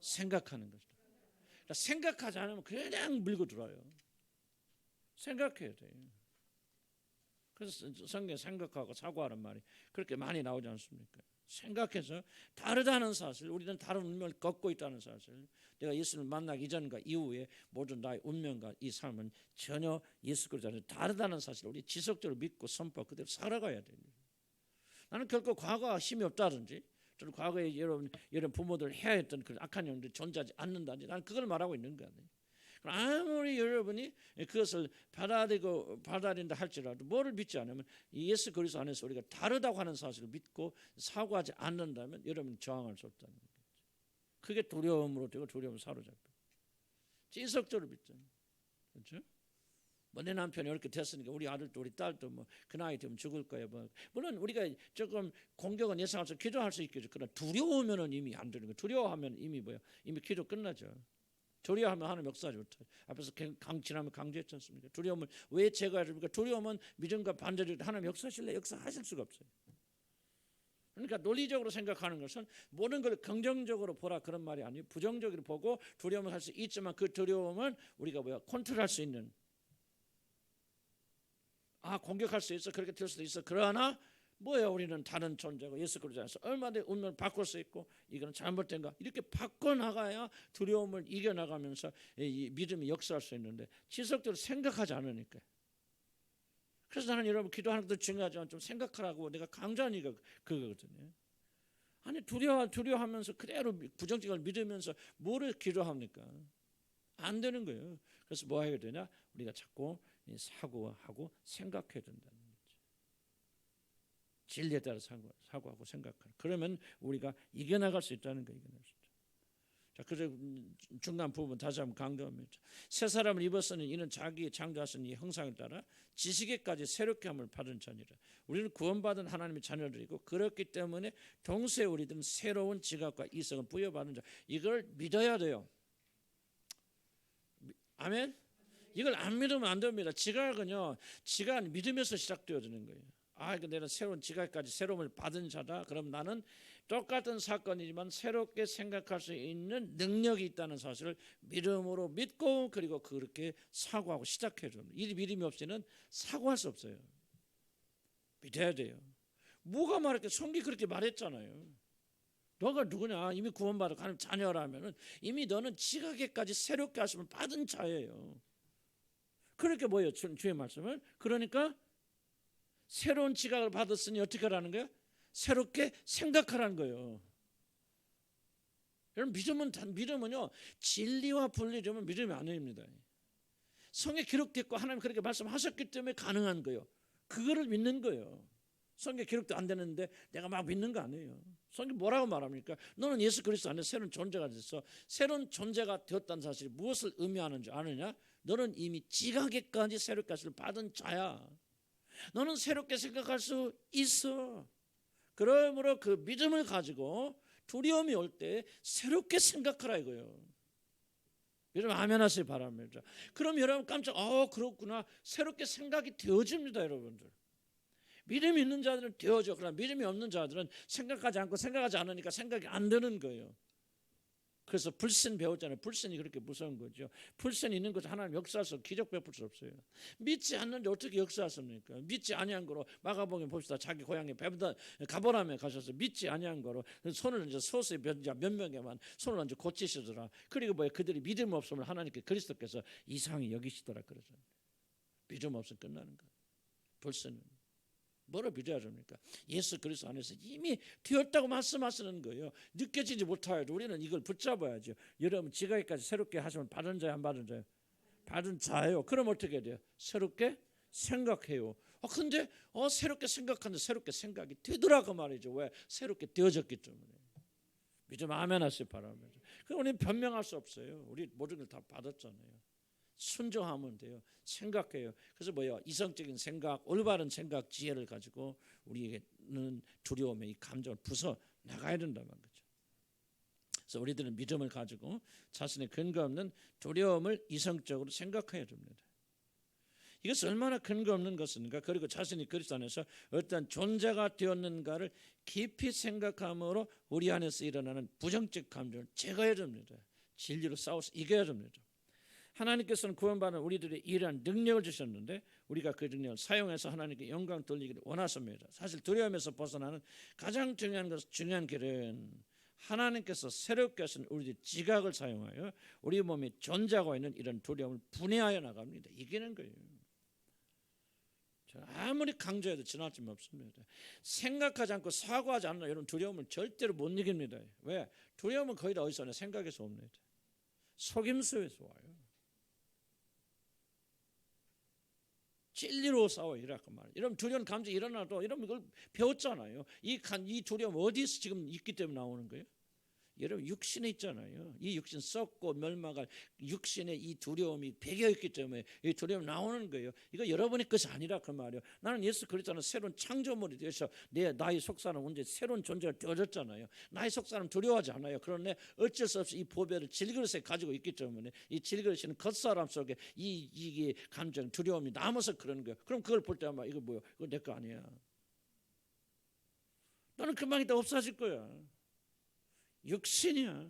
생각하는 것이다. 그러니까 생각하지 않으면 그냥 밀고 들어요. 생각해야 돼요. 그래서 성경에 생각하고 사고하는 말이 그렇게 많이 나오지 않습니까? 생각해서 다르다는 사실, 우리는 다른 운명을 걷고 있다는 사실, 내가 예수를 만나기 이전과 이후에 모든 나의 운명과 이 삶은 전혀 예수 그리스도와 다르다는 사실을 우리 지속적으로 믿고 선포 그대로 살아가야 됩니다. 나는 결코 과거가 힘이 없다든지 저는 과거에 여러분 부모들 해야 했던 그런 악한 영들이 존재하지 않는다든지 나는 그걸 말하고 있는 거 아니에요. 아무리 여러분이 그것을 받아들인다 할지라도 뭐를 믿지 않으면 예수 그리스도 안에서 우리가 다르다고 하는 사실을 믿고 사고하지 않는다면 여러분이 저항할 수 없다는 거죠. 그게 두려움으로 되고 두려움을 사로잡혀. 지속적으로 믿잖아요. 그렇죠? 내 남편이 이렇게 됐으니까 우리 아들도 우리 딸도 뭐 그 나이 되면 죽을 거야. 물론 우리가 조금 공격은 예상할 수 기도할 수 있겠죠. 그러나 두려우면은 이미 안 되는 거예요. 두려워하면 이미 이미 기도 끝나죠. 두려워하면 하나님 역사하지 못해요. 앞에서 지난번 강조했지 않습니까? 두려움을 왜 제거해야 됩니까? 두려움은 믿음과 반대로 하나님 역사하실래? 역사하실 수가 없어요. 그러니까 논리적으로 생각하는 것은 모든 걸 긍정적으로 보라 그런 말이 아니에요. 부정적으로 보고 두려움을 할 수 있지만 그 두려움은 우리가 컨트롤할 수 있는, 공격할 수 있어, 그렇게 될 수도 있어. 그러나 우리는 다른 존재고 예수 그리스도 안에서 얼마든지 운명을 바꿀 수 있고 이거는 잘못된가 이렇게 바꿔나가야 두려움을 이겨나가면서 이 믿음이 역사할 수 있는데 지속적으로 생각하지 않으니까. 그래서 나는 여러분 기도하는 것도 중요하지만 좀 생각하라고 내가 강조하는 이유가 그거거든요. 아니 두려워하면서 그대로 부정적인 걸 믿으면서 뭐를 기도합니까? 안 되는 거예요. 그래서 뭐 해야 되냐? 우리가 자꾸 사고하고 생각해야 된다는 거죠. 진리에 따라 사고하고 생각하는. 그러면 우리가 이겨나갈 수 있다는 거예요. 자, 그래서 중간 부분 다시 한번 강조합니다. 새 사람을 입었으니 이는 자기 창조하신 이 형상을 따라 지식에까지 새롭게 함을 받은 자니라. 우리는 구원받은 하나님의 자녀들이고 그렇기 때문에 동시에 우리들은 새로운 지각과 이성을 부여받은 자. 이걸 믿어야 돼요. 아멘. 이걸 안 믿으면 안 됩니다. 지각은요, 지각 믿으면서 시작되어지는 거예요. 내가 새로운 지각까지 새로움을 받은 자다. 그럼 나는 똑같은 사건이지만 새롭게 생각할 수 있는 능력이 있다는 사실을 믿음으로 믿고 그리고 그렇게 사고하고 시작해야 됩니다. 이 믿음이 없이는 사고할 수 없어요. 믿어야 돼요. 뭐가 말할게? 성경이 그렇게 말했잖아요. 너가 누구냐? 이미 구원받아 하나님 자녀라면은 이미 너는 지각에까지 새롭게 하심을 받은 자예요. 그렇게 뭐예요? 주의 말씀은 그러니까 새로운 지각을 받았으니 어떻게 하라는 거야? 새롭게 생각하라는 거예요. 여러분 믿음은요 진리와 분리되면 믿음이 아닙니다. 성경에 기록됐고 하나님 그렇게 말씀하셨기 때문에 가능한 거예요. 그거를 믿는 거예요. 성경에 기록도 안 되는데 내가 막 믿는 거 아니에요. 성경 뭐라고 말합니까? 너는 예수 그리스도 안에 새로운 존재가 됐어. 새로운 존재가 되었다는 사실이 무엇을 의미하는지 아느냐? 너는 이미 지각에까지 새롭게 하심을 받은 자야. 너는 새롭게 생각할 수 있어. 그러므로 그 믿음을 가지고 두려움이 올 때 새롭게 생각하라 이거예요. 여러분 아멘 하시기 바랍니다. 그럼 여러분 깜짝 그렇구나. 새롭게 생각이 되어집니다. 여러분들. 믿음이 있는 자들은 되어져. 그러나 믿음이 없는 자들은 생각하지 않고 생각하지 않으니까 생각이 안 되는 거예요. 그래서 불신 배웠잖아요. 불신이 그렇게 무서운 거죠. 불신이 있는 것을 하나님 역사할 수 기적 베풀 수 없어요. 믿지 않는데 어떻게 역사하십니까? 믿지 아니한 거로 마가복음 봅시다. 자기 고향에 가버나움에 가셔서 믿지 아니한 거로 손을 이제 소수의 몇 명에만 손을 얹어 고치시더라. 그리고 그들이 믿음 없음을 하나님께 그리스도께서 이상히 여기시더라 그러죠. 믿음 없으면 끝나는 거예요. 불신은. 뭐를 믿어야 됩니까? 예수 그리스도 안에서 이미 되었다고 말씀하시는 거예요. 느껴지지 못하여도 우리는 이걸 붙잡아야죠. 여러분 지각까지 새롭게 하시면 받은 자예요, 안 받은 자예요? 받은 자예요. 그럼 어떻게 돼요? 새롭게 생각해요. 근데 새롭게 생각하는데 새롭게 생각이 되더라고 말이죠. 왜? 새롭게 되어졌기 때문에. 믿음 아멘 하시기 바랍니다. 그럼 우리는 변명할 수 없어요. 우리 모든 걸 다 받았잖아요. 순종하면 돼요. 생각해요. 그래서 이성적인 생각, 올바른 생각, 지혜를 가지고 우리에게는 두려움의 이 감정을 부숴 나가야 된다는 거죠. 그래서 우리들은 믿음을 가지고 자신의 근거 없는 두려움을 이성적으로 생각해야 됩니다. 이것이 얼마나 근거 없는 것인가. 그리고 자신이 그리스도 안에서 어떤 존재가 되었는가를 깊이 생각함으로 우리 안에서 일어나는 부정적 감정을 제거해야 됩니다. 진리로 싸워서 이겨야 됩니다. 하나님께서는 구원받은 우리들의 일한 능력을 주셨는데 우리가 그 능력을 사용해서 하나님께 영광 돌리기를 원하십니다. 사실 두려움에서 벗어나는 가장 중요한 길은 하나님께서 새롭게 하신 우리의 지각을 사용하여 우리 몸에 존재하고 있는 이런 두려움을 분해하여 나갑니다. 이기는 거예요. 아무리 강조해도 지나침이 없습니다. 생각하지 않고 사고하지 않는 이런 두려움을 절대로 못 이깁니다. 왜? 두려움은 거의 다 어디서 오냐? 생각에서 옵니다. 속임수에서 와요. 진리로 싸워 이라고 말이에요. 이런 두려운 감정이 일어나도 이런 걸 배웠잖아요. 이 두려움 어디서 지금 있기 때문에 나오는 거예요? 여러분 육신에 있잖아요. 이 육신 썩고 멸망할 육신의 이 두려움이 배겨있기 때문에 이 두려움이 나오는 거예요. 이거 여러분의 것이 아니라 그 말이에요. 나는 예수 그리스도는 새로운 창조물이 되어서 나의 속사람 언제 새로운 존재가 되어졌잖아요. 나의 속사람 두려워하지 않아요. 그런데 어쩔 수 없이 이 보배를 질그릇에 가지고 있기 때문에 이 질그릇에는 겉사람 속에 이게 감정 두려움이 남아서 그런 거예요. 그럼 그걸 볼 때마다 이거 뭐야? 이거 내 거 아니야. 너는 금방 이따 없어질 거야. 육신이야.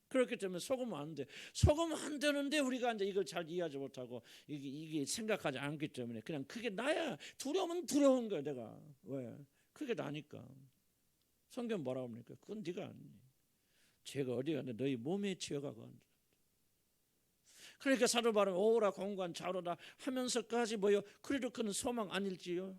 그렇기 때문에 속으면 안 돼. 속으면 안 되는데 우리가 이제 이걸 잘 이해하지 못하고 이게 생각하지 않기 때문에 그냥 그게 나야. 두려움은 두려운 거야 내가. 왜? 그게 나니까. 성경 뭐라고 합니까? 그건 네가 아니니. 죄가 어디 갔는데 너희 몸에 죄가 간다. 그러니까 사도 바울은 오라 공관 좌로다 하면서까지 그래도 그는 소망 아닐지요.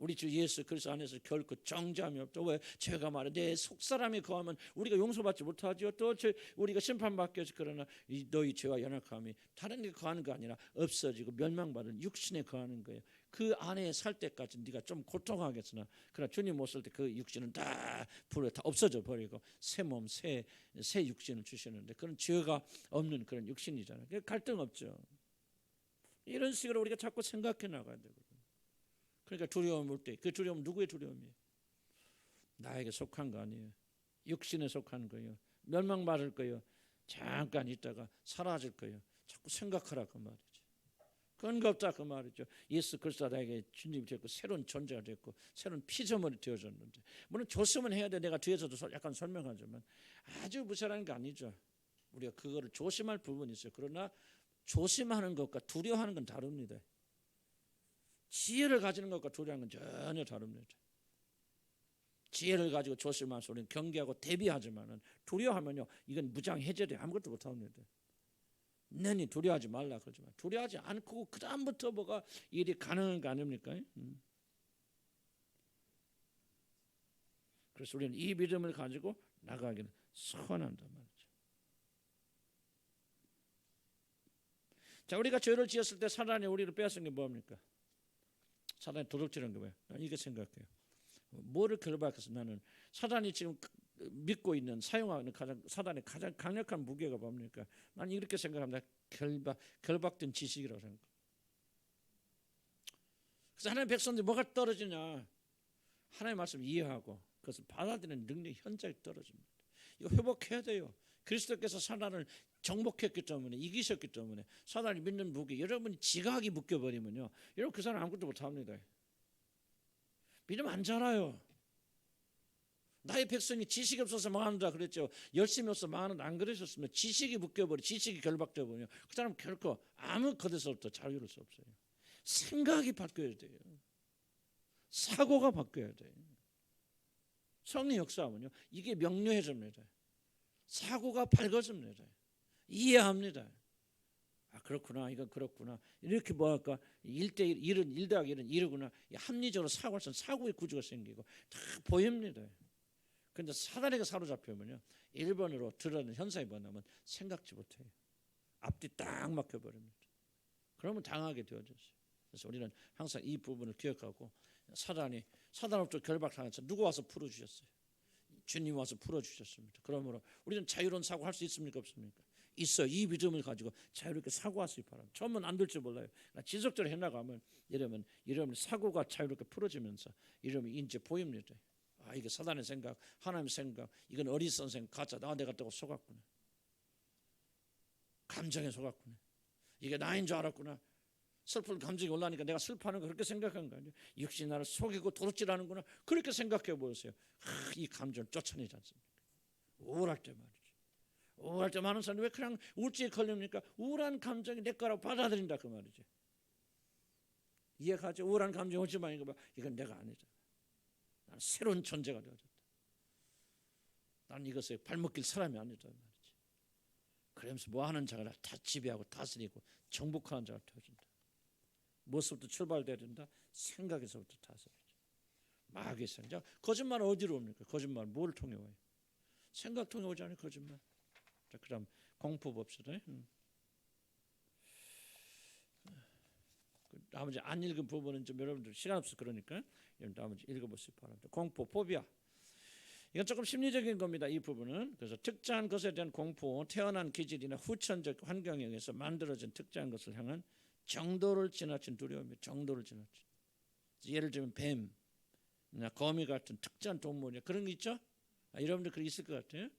우리 주 예수 그리스도 안에서 결코 정죄함이 없다. 왜? 죄가 말해 내 속사람이 거하면 우리가 용서받지 못하죠. 또 우리가 심판받게 해서 그러나 너희 죄와 연약함이 다른 데 거하는 거 아니라 없어지고 멸망받은 육신에 거하는 거예요. 그 안에 살 때까지 네가 좀 고통하겠으나 그러나 주님 오실 때 그 육신은 다 불에 다 없어져 버리고 새 몸, 새 육신을 주시는데 그런 죄가 없는 그런 육신이잖아요. 갈등 없죠. 이런 식으로 우리가 자꾸 생각해 나가야 되거든요. 그러니까 두려움 올 때 그 두려움은 누구의 두려움이에요? 나에게 속한 거 아니에요. 육신에 속한 거예요. 멸망받을 거예요. 잠깐 있다가 사라질 거예요. 자꾸 생각하라 그 말이죠. 근거 없다 그 말이죠. 예수 그리스도 나에게 주님이 됐고 새로운 존재가 됐고 새로운 피조물이 되어졌는데 물론 조심은 해야 돼. 내가 뒤에서도 약간 설명하지만 아주 무시하는 게 아니죠. 우리가 그거를 조심할 부분이 있어요. 그러나 조심하는 것과 두려워하는 건 다릅니다. 지혜를 가지는 것과 두려워하는 건 전혀 다릅니다. 지혜를 가지고 조심하면서 우리는 경계하고 대비하지만은 두려워하면요 이건 무장해제돼 아무것도 못합니다. 내니 두려워하지 말라 그러지만 두려워하지 않고 그 다음부터 뭐가 일이 가능한 거 아닙니까? 그래서 우리는 이 믿음을 가지고 나가기는 선한단 말이죠. 자, 우리가 죄를 지었을 때 사단이 우리를 빼앗은 게 뭡니까? 사단이 도둑질한 게 뭐예요? 난 이게 생각해요. 뭐를 결박해서 나는 사단이 지금 믿고 있는 사용하는 사단의 가장 강력한 무게가 뭡니까? 난 이렇게 생각합니다. 결박된 지식이라고 생각합니다. 그래서 하나님의 백성들이 뭐가 떨어지냐? 하나님의 말씀 이해하고 그것을 받아들이는 능력이 현저히 떨어집니다. 이거 회복해야 돼요. 그리스도께서 사단을 정복했기 때문에 이기셨기 때문에 사단이 믿는 무게 여러분이 지각이 묶여버리면요 여러분 그 사람 아무것도 못합니다. 믿음 안 자라요. 나의 백성이 지식이 없어서 망한다 그랬죠. 열심히 없어서 망하는데 안 그러셨으면 지식이 묶여버려 지식이 결박돼 버리면 그 사람 결코 아무 것에서부터 자유로울 수 없어요. 생각이 바뀌어야 돼요. 사고가 바뀌어야 돼요. 성령 역사하면요 이게 명료해집니다. 사고가 밝아집니다. 이해합니다. 아 그렇구나 이건 그렇구나 이렇게 뭐할까 1대1 1은 1 더하기 1은 1이구나 합리적으로 사고할 수 있는 사고의 구조가 생기고 다 보입니다. 그런데 사단에게 사로잡히면요 1번으로 드러나는 현상이 뭐냐면 생각지 못해요. 앞뒤 딱 막혀버립니다. 그러면 당하게 되어졌어요. 그래서 우리는 항상 이 부분을 기억하고 사단으로부터 결박당해서 누구 와서 풀어주셨어요? 주님 와서 풀어주셨습니다. 그러므로 우리는 자유로운 사고할 수 있습니까 없습니까? 있어. 이 믿음을 가지고 자유롭게 사고하시기 바랍니다. 처음은 안 될지 몰라요. 지속적으로 해나가면 이러면 사고가 자유롭게 풀어지면서 이러면 이제 보입니다. 아 이게 사단의 생각, 하나님의 생각, 이건 어리석은 생각, 가짜 내가 또 속았구나. 감정에 속았구나. 이게 나인 줄 알았구나. 슬픈 감정이 올라오니까 내가 슬퍼하는 거 그렇게 생각한 거 아니에요. 역시 나를 속이고 도둑질하는구나. 그렇게 생각해 보세요. 이 감정을 쫓아내지 않습니까? 우울할 때 말이죠. 우울할 때 많은 사람들이 왜 그냥 우울증에 걸립니까? 우울한 감정이 내 거라고 받아들인다 그 말이죠. 이해가죠? 우울한 감정이 오지만 이건 내가 아니잖아. 나는 새로운 존재가 되어졌다. 나는 이것에 발목길 사람이 아니다 말이지. 그러면서 뭐 하는 자가 다 지배하고 다스리고 정복하는 자가 되어진다. 무엇부터 출발돼야 된다? 생각에서부터 다스려야죠. 마귀의 생각. 거짓말은 어디로 옵니까? 거짓말 뭘 통해 와요? 생각 통해 오지 않아요 거짓말. 자, 그다음 공포 봅시다. 나머지 안 읽은 부분은 좀 여러분들 시간 없어 그러니까 나머지 읽어보시기 바랍니다. 공포, 포비아. 이건 조금 심리적인 겁니다. 이 부분은. 그래서 특정한 것에 대한 공포, 태어난 기질이나 후천적 환경에 의해서 만들어진 특정한 것을 향한 정도를 지나친 두려움이 정도를 지나친. 예를 들면 뱀, 거미 같은 특정한 동물이 그런 거 있죠? 여러분들 그런 있을 것 같아요.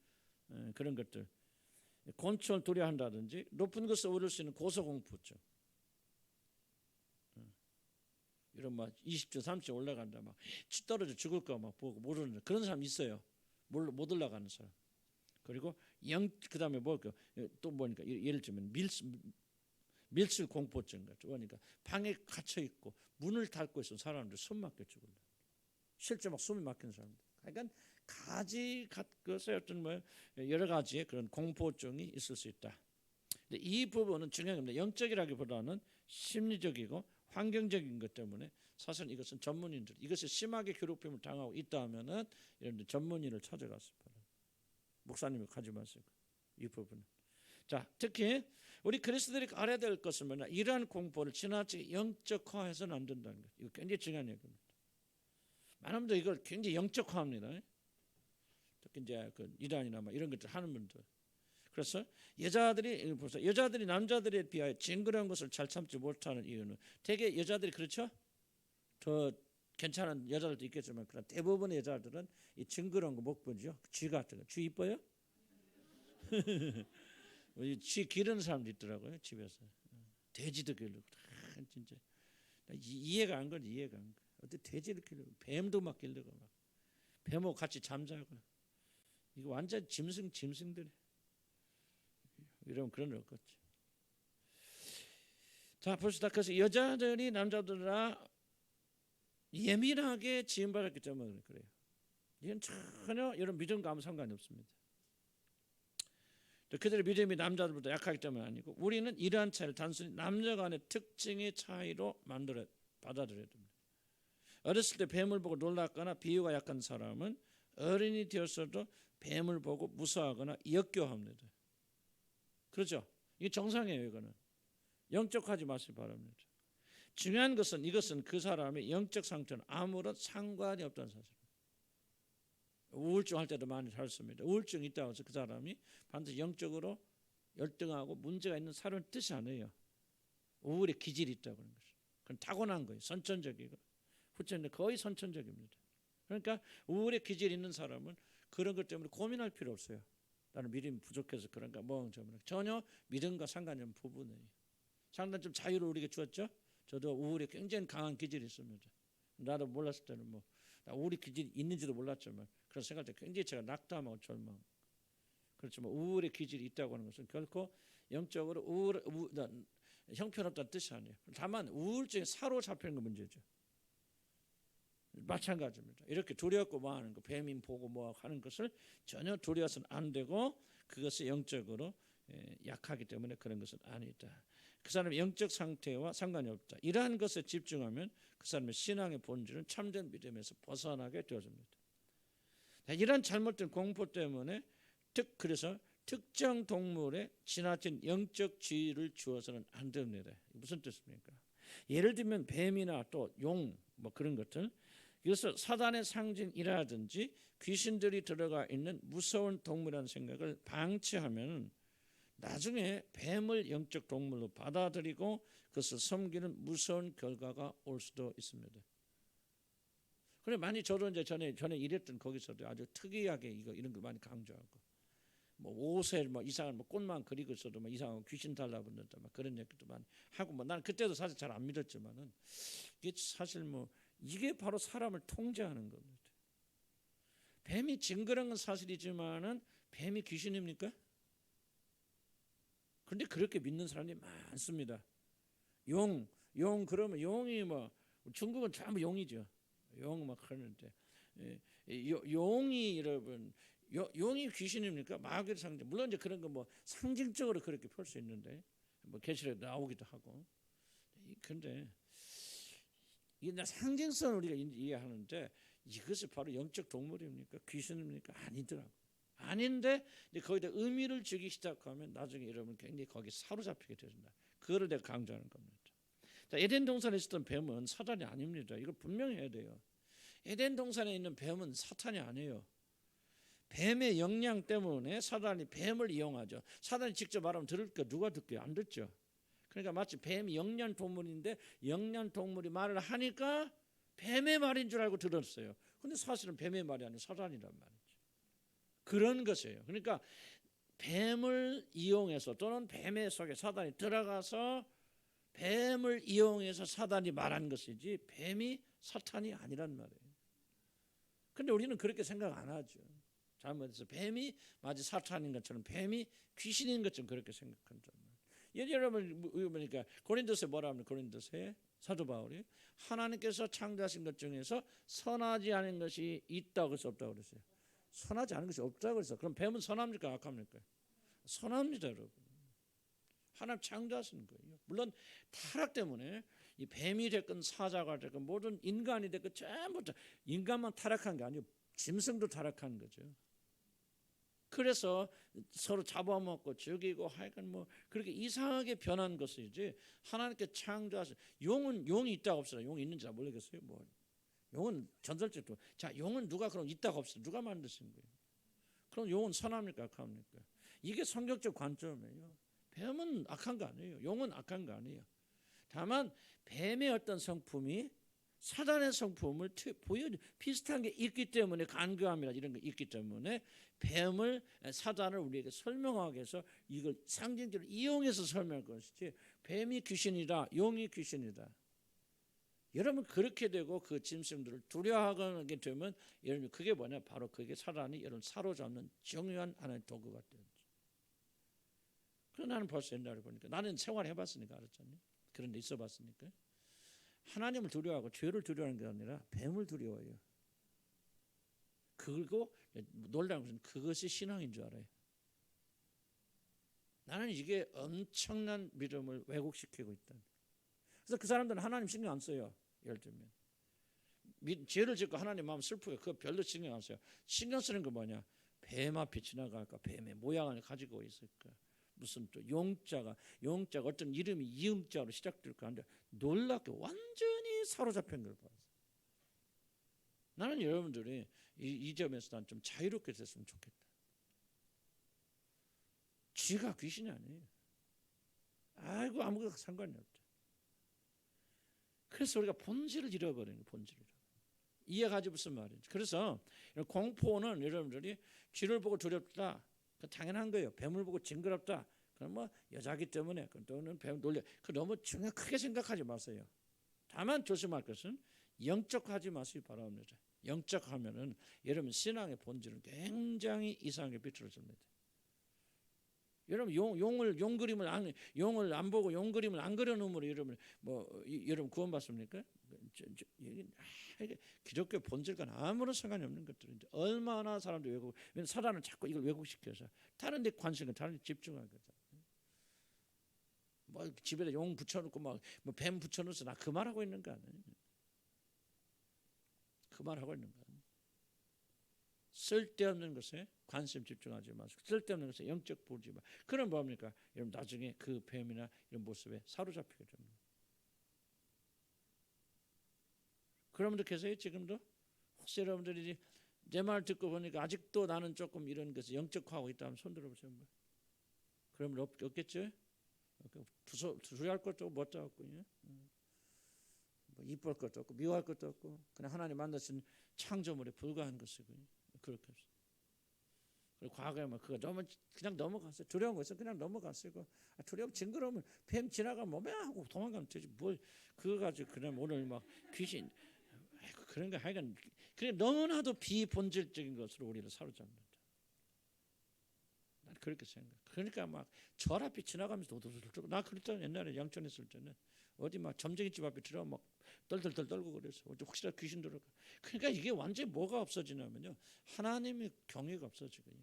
그런 것들. 곤충을 두려워한다든지 높은 것을 오를 수 있는 고소공포증. 이런 막 20층 30층 올라간다 막 떨어져 죽을까 막 보고 모르는 그런 사람 있어요. 못 올라가는 사람. 그리고 그다음에 또 뭐니까 예를 들면 밀실 공포증 같은 거니까 방에 갇혀 있고 문을 닫고 있는 사람들 숨 막혀 죽을라. 실제 막 숨이 막히는 사람들. 그러니까 것에 어떤 여러 가지의 그런 공포증이 있을 수 있다. 근데 이 부분은 중요한 겁니다. 영적이라기보다는 심리적이고 환경적인 것 때문에 사실 이것은 전문인들 이것이 심하게 괴롭힘을 당하고 있다 하면은 이런 전문인을 찾아갔습니다. 목사님이 가지 마세요. 이 부분은. 자, 특히 우리 그리스도들이 알아야 될 것은 뭐냐? 이러한 공포를 지나치게 영적화해서는 안 된다는 것. 이거 굉장히 중요한 얘기입니다. 많은 분들 이걸 굉장히 영적화합니다. 특히 이제 그 이단이나 이런 것들 하는 분들. 그래서 여자들이 남자들에 비하여 징그러운 것을 잘 참지 못하는 이유는 대개 여자들이 그렇죠? 더 괜찮은 여자들도 있겠지만 그러나 대부분의 여자들은 이 징그러운 거 못 보죠. 쥐 같은 거. 쥐 이뻐요? 쥐 기르는 사람도 있더라고요. 집에서. 돼지도 기르고. 진짜 이해가 안 가지. 이해가 안 가. 어떻게 돼지를 기르고 뱀도 막 기르고 막 뱀하고 같이 잠자고. 이거 완전 짐승들이. 이러면 그런 거 없겠지. 자, 봅시다. 그래서 여자들이 남자들이나 예민하게 지음받았기 때문에 그래요. 이건 전혀 이런 믿음과 아무 상관이 없습니다. 그들의 믿음이 남자들보다 약하기 때문은 아니고 우리는 이러한 차이를 단순히 남녀 간의 특징의 차이로 받아들여야 됩니다. 어렸을 때 뱀을 보고 놀랐거나 비유가 약한 사람은 어른이 되었어도 뱀을 보고 무서워하거나 역겨워합니다. 그렇죠? 이게 정상이에요. 이거는 영적하지 마시기 바랍니다. 중요한 것은 이것은 그 사람의 영적 상태는 아무런 상관이 없다는 사실입니다. 우울증 할 때도 많이 다뤘습니다. 우울증이 있다고 해서 그 사람이 반드시 영적으로 열등하고 문제가 있는 사람은 뜻이 아니에요. 우울의 기질이 있다고 하는 것이. 그건 타고난 거예요. 선천적이고 후천적 거의 선천적입니다. 그러니까 우울의 기질이 있는 사람은 그런 것 때문에 고민할 필요 없어요. 나는 믿음이 부족해서 그런가 전혀 믿음과 상관이 없는 부분이에요. 상당히 좀 자유를 우리에게 주었죠. 저도 우울에 굉장히 강한 기질이 있습니다. 나도 몰랐을 때는 나 우울의 기질이 있는지도 몰랐지만 그런 생각할 때 굉장히 제가 낙담하고 절망. 그렇지만 우울의 기질이 있다고 하는 것은 결코 영적으로 형편없다는 뜻이 아니에요. 다만 우울증에 사로잡히는 건 문제죠. 마찬가지입니다. 이렇게 두렵고 뭐 하는 거, 뱀인 보고 뭐 하는 것을 전혀 두려워서는 안 되고 그것이 영적으로 약하기 때문에 그런 것은 아니다. 그 사람의 영적 상태와 상관이 없다. 이러한 것에 집중하면 그 사람의 신앙의 본질은 참된 믿음에서 벗어나게 되어집니다. 이런 잘못된 공포 때문에 그래서 특정 동물에 지나친 영적 지위를 주어서는 안 됩니다. 무슨 뜻입니까? 예를 들면 뱀이나 또 용 뭐 그런 것들 그래서 사단의 상징이라든지 귀신들이 들어가 있는 무서운 동물이라는 생각을 방치하면 나중에 뱀을 영적 동물로 받아들이고 그것을 섬기는 무서운 결과가 올 수도 있습니다. 그래 많이 저도 이제 전에 일했던 거기서도 아주 특이하게 이런 걸 많이 강조하고 뭐 옷에 뭐 이상한 뭐 꽃만 그리고 있어도 뭐 이상한 귀신 달라붙는다 막 그런 얘기도 많이 하고 뭐 나는 그때도 사실 잘 안 믿었지만은 이게 사실 뭐 이게 바로 사람을 통제하는 겁니다. 뱀이 징그러운 건 사실이지만은 뱀이 귀신입니까? 그런데 그렇게 믿는 사람이 많습니다. 용 그러면 용이 뭐 중국은 전부 용이죠. 용 막 하는데 용이 여러분 용이 귀신입니까? 마귀의 상징. 물론 이제 그런 거 뭐 상징적으로 그렇게 볼 수 있는데 뭐 계시록에 나오기도 하고. 근데 이게 상징성을 우리가 이해하는데 이것이 바로 영적 동물입니까? 귀신입니까? 아니더라고. 아닌데 이제 거기다 의미를 주기 시작하면 나중에 여러분 굉장히 거기 사로잡히게 된다. 그거를 내가 강조하는 겁니다. 자, 에덴 동산에 있었던 뱀은 사탄이 아닙니다. 이걸 분명히 해야 돼요. 에덴 동산에 있는 뱀은 사탄이 아니에요. 뱀의 역량 때문에 사탄이 뱀을 이용하죠. 사탄이 직접 말하면 들을까? 누가 듣게요? 안 듣죠. 그러니까 마치 뱀이 영양 동물인데 영양 동물이 말을 하니까 뱀의 말인 줄 알고 들었어요. 근데 사실은 뱀의 말이 아니라 사탄이란 말이죠. 그런 것이에요. 그러니까 뱀을 이용해서 또는 뱀의 속에 사탄이 들어가서 뱀을 이용해서 사탄이 말한 것이지 뱀이 사탄이 아니란 말이에요. 근데 우리는 그렇게 생각 안 하죠. 잘못해서 뱀이 마치 사탄인 것처럼 뱀이 귀신인 것처럼 그렇게 생각한단 말이에요. 여러분 보니까 고린도서에 뭐라 합니까? 고린도서에 사도 바울이 하나님께서 창조하신 것 중에서 선하지 않은 것이 있다고 해서 없다고 그랬어요. 선하지 않은 것이 없다고 그랬어요. 그럼 뱀은 선합니까? 악합니까? 선합니다, 여러분. 하나님 창조하시는 거예요. 물론 타락 때문에 이 뱀이 됐건 사자가 됐건 모든 인간이 됐건 전부 다 인간만 타락한 게 아니고 짐승도 타락한 거죠. 그래서 서로 잡아먹고 죽이고 하여간 뭐 그렇게 이상하게 변한 것이지 하나님께 창조하신 용이 있다고 없어요. 용이 있는지 잘 모르겠어요. 뭐 용은 전설적으로 자 용은 누가 그럼 있다고 없어요. 누가 만드신 거예요? 그럼 용은 선합니까 악합니까? 이게 성경적 관점이에요. 뱀은 악한 거 아니에요. 용은 악한 거 아니에요. 다만 뱀의 어떤 성품이 사단의 성품을 비슷한 게 있기 때문에 간교함이나 이런 게 있기 때문에 뱀을 사단을 우리에게 설명하기 위해서 이걸 상징적으로 이용해서 설명할 것이지 뱀이 귀신이다 용이 귀신이다 여러분 그렇게 되고 그 짐승들을 두려워하게 되면 여러분 그게 뭐냐 바로 그게 사단이 여러분 사로잡는 중요한 하나의 도구가 되죠. 그래서 나는 벌써 옛날에 보니까 나는 생활해봤으니까 알았잖아요. 그런 데 있어봤으니까 하나님을 두려워하고 죄를 두려워하는 게 아니라 뱀을 두려워해요. 그리고 놀라운 것은 그것이 신앙인 줄 알아요. 나는 이게 엄청난 믿음을 왜곡시키고 있다. 그래서 그 사람들은 하나님 신경 안 써요. 예를 들면 죄를 짓고 하나님 마음 슬프게 그거 별로 신경 안 써요. 신경 쓰는 거 뭐냐? 뱀 앞에 지나갈까? 뱀의 모양을 가지고 있을까? 무슨 또 용자가 어떤 이름이 이음자로 시작될까 하는데 놀랍게 완전히 사로잡힌 걸 봤어요. 나는 여러분들이 이 점에서 난 좀 자유롭게 됐으면 좋겠다. 쥐가 귀신이 아니에요. 아이고 아무것도 상관이 없다. 그래서 우리가 본질을 잃어버리는 거예요. 본질을. 이해가지 무슨 말인지. 그래서 공포는 여러분들이 쥐를 보고 두렵다. 그 당연한 거예요. 뱀을 보고 징그럽다. 그럼 뭐 여자기 때문에 또는 뱀 놀려. 그 너무 크게 생각하지 마세요. 다만 조심할 것은 영적하지 마시기 바랍니다. 영적하면은 여러분 신앙의 본질은 굉장히 이상하게 비틀어집니다. 여러분 용 그림을 안 보고 용 그림을 안 그려놓으므로 여러분 구원받습니까? 기독교 본질과는 아무런 상관이 없는 것들인데 얼마나 사람들이 왜곡? 왜냐면 사단은 자꾸 이걸 왜곡시켜서 다른 데 관심을 다른 데 집중하거든. 뭐 집에다 용 붙여놓고 막 뭐 뱀 붙여놓어서 나 그 말하고 있는 거 아니에요? 그 말하고 있는 거. 쓸데없는 것에 관심 집중하지 마시고 쓸데없는 것에 영적 보지 마. 그럼 뭡니까? 여러분 나중에 그 뱀이나 이런 모습에 사로잡히게 됩니다. 그런 분들 계세요 지금도? 혹시 여러분들이 내 말 듣고 보니까 아직도 나는 조금 이런 것을 영적화하고 있다면 손 들어보세요. 그러면 없겠죠? 두려할 것도 없고 멋도 없고 뭐 이쁠 것도 없고 미워할 것도 없고 그냥 하나님 만드신 창조물에 불과한 것이고요. 그렇게 없어요. 그리고 과거에 뭐 그거 그냥 넘어갔어요. 두려운 것은 그냥 넘어갔어요. 두려움 징그러우면 뱀 지나가면 뭐야 하고 도망가면 되지. 뭘 그거 가지고 그냥 오늘 막 귀신 그런 거 하여간 그냥 너무나도 비본질적인 것으로 우리를 사로잡는다. 난 그렇게 생각해. 그러니까 막 절 앞에 지나가면서 도도도도 나 그랬잖아. 옛날에 양천에 있을 때는 어디 막 점쟁이집 앞에 들어가 막 떨떨떨 떨고 그래서 혹시라도 귀신 들어가. 그러니까 이게 완전히 뭐가 없어지냐면요. 하나님의 경외가 없어지고요.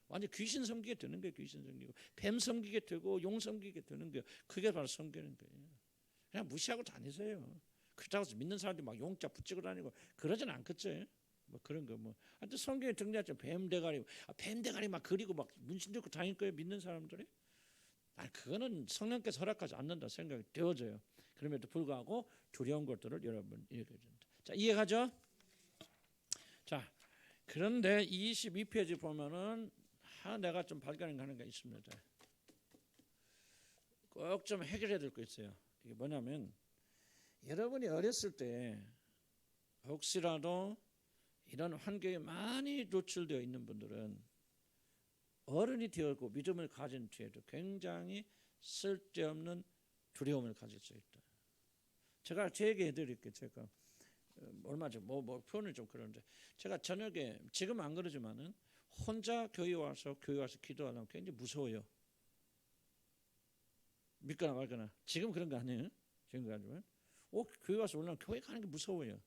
완전 귀신 섬기게 되는 거예요. 귀신 섬기고 뱀 섬기게 되고 용 섬기게 되는 거예요. 그게 바로 섬기는 거예요. 그냥 무시하고 다니세요. 그렇다고 해서 믿는 사람들이 막 용자 붙이고 다니고 그러진 않겠죠. 뭐 그런 거 뭐. 하여튼 성경에 등장했죠. 뱀 대가리 막 그리고 막 문신 들고 다닐 거예요. 믿는 사람들이. 그거는 성령께서 허락하지 않는다 생각이 되어져요. 그럼에도 불구하고 두려운 것들을 여러분 읽어야 된다. 자, 이해가죠? 자, 그런데 22페이지 보면은 내가 좀 발견하는 게 있습니다. 꼭 좀 해결해야 될 거 있어요. 이게 뭐냐면 여러분이 어렸을 때 혹시라도 이런 환경에 많이 노출되어 있는 분들은 어른이 되었고 믿음을 가진 뒤에도 굉장히 쓸데없는 두려움을 가질 수 있다. 제가 제 얘기 해드릴게요. 제가 얼마 전 뭐 표현을 좀 그러는데 제가 저녁에 지금 안 그러지만은 혼자 교회 와서 기도하려면 굉장히 무서워요. 믿거나 말거나. 지금 그런 거 아니에요. 지금 그런 거 아니면 교회 와서 올라면 교회 가는 게 무서워요.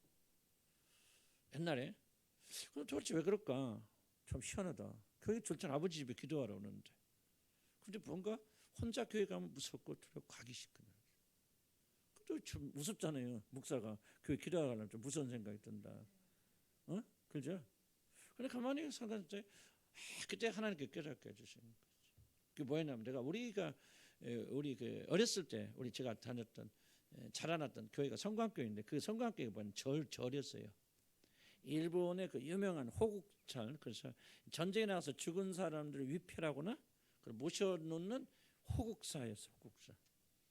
옛날에. 그럼 도대체 왜 그럴까? 참 희한하다. 교회 절찬 아버지 집에 기도하러 오는데. 근데 뭔가 혼자 교회 가면 무섭고 두렵고 가기 싫거든요. 또 좀 무섭잖아요. 목사가 교회 기도하려면 좀 무서운 생각이 든다. 그죠? 근데 가만히 생각했을 때 그때 하나님께 깨닫게 해주시는 거죠. 그게 뭐였냐면 내가 우리 그 어렸을 때 제가 다녔던 자라났던 교회가 성광교회인데 그 성광교회가 뭐냐면 절이었어요. 일본의 그 유명한 호국절, 그래서 전쟁에 나가서 죽은 사람들을 위패하거나 모셔놓는 호국사였어요. 호국사.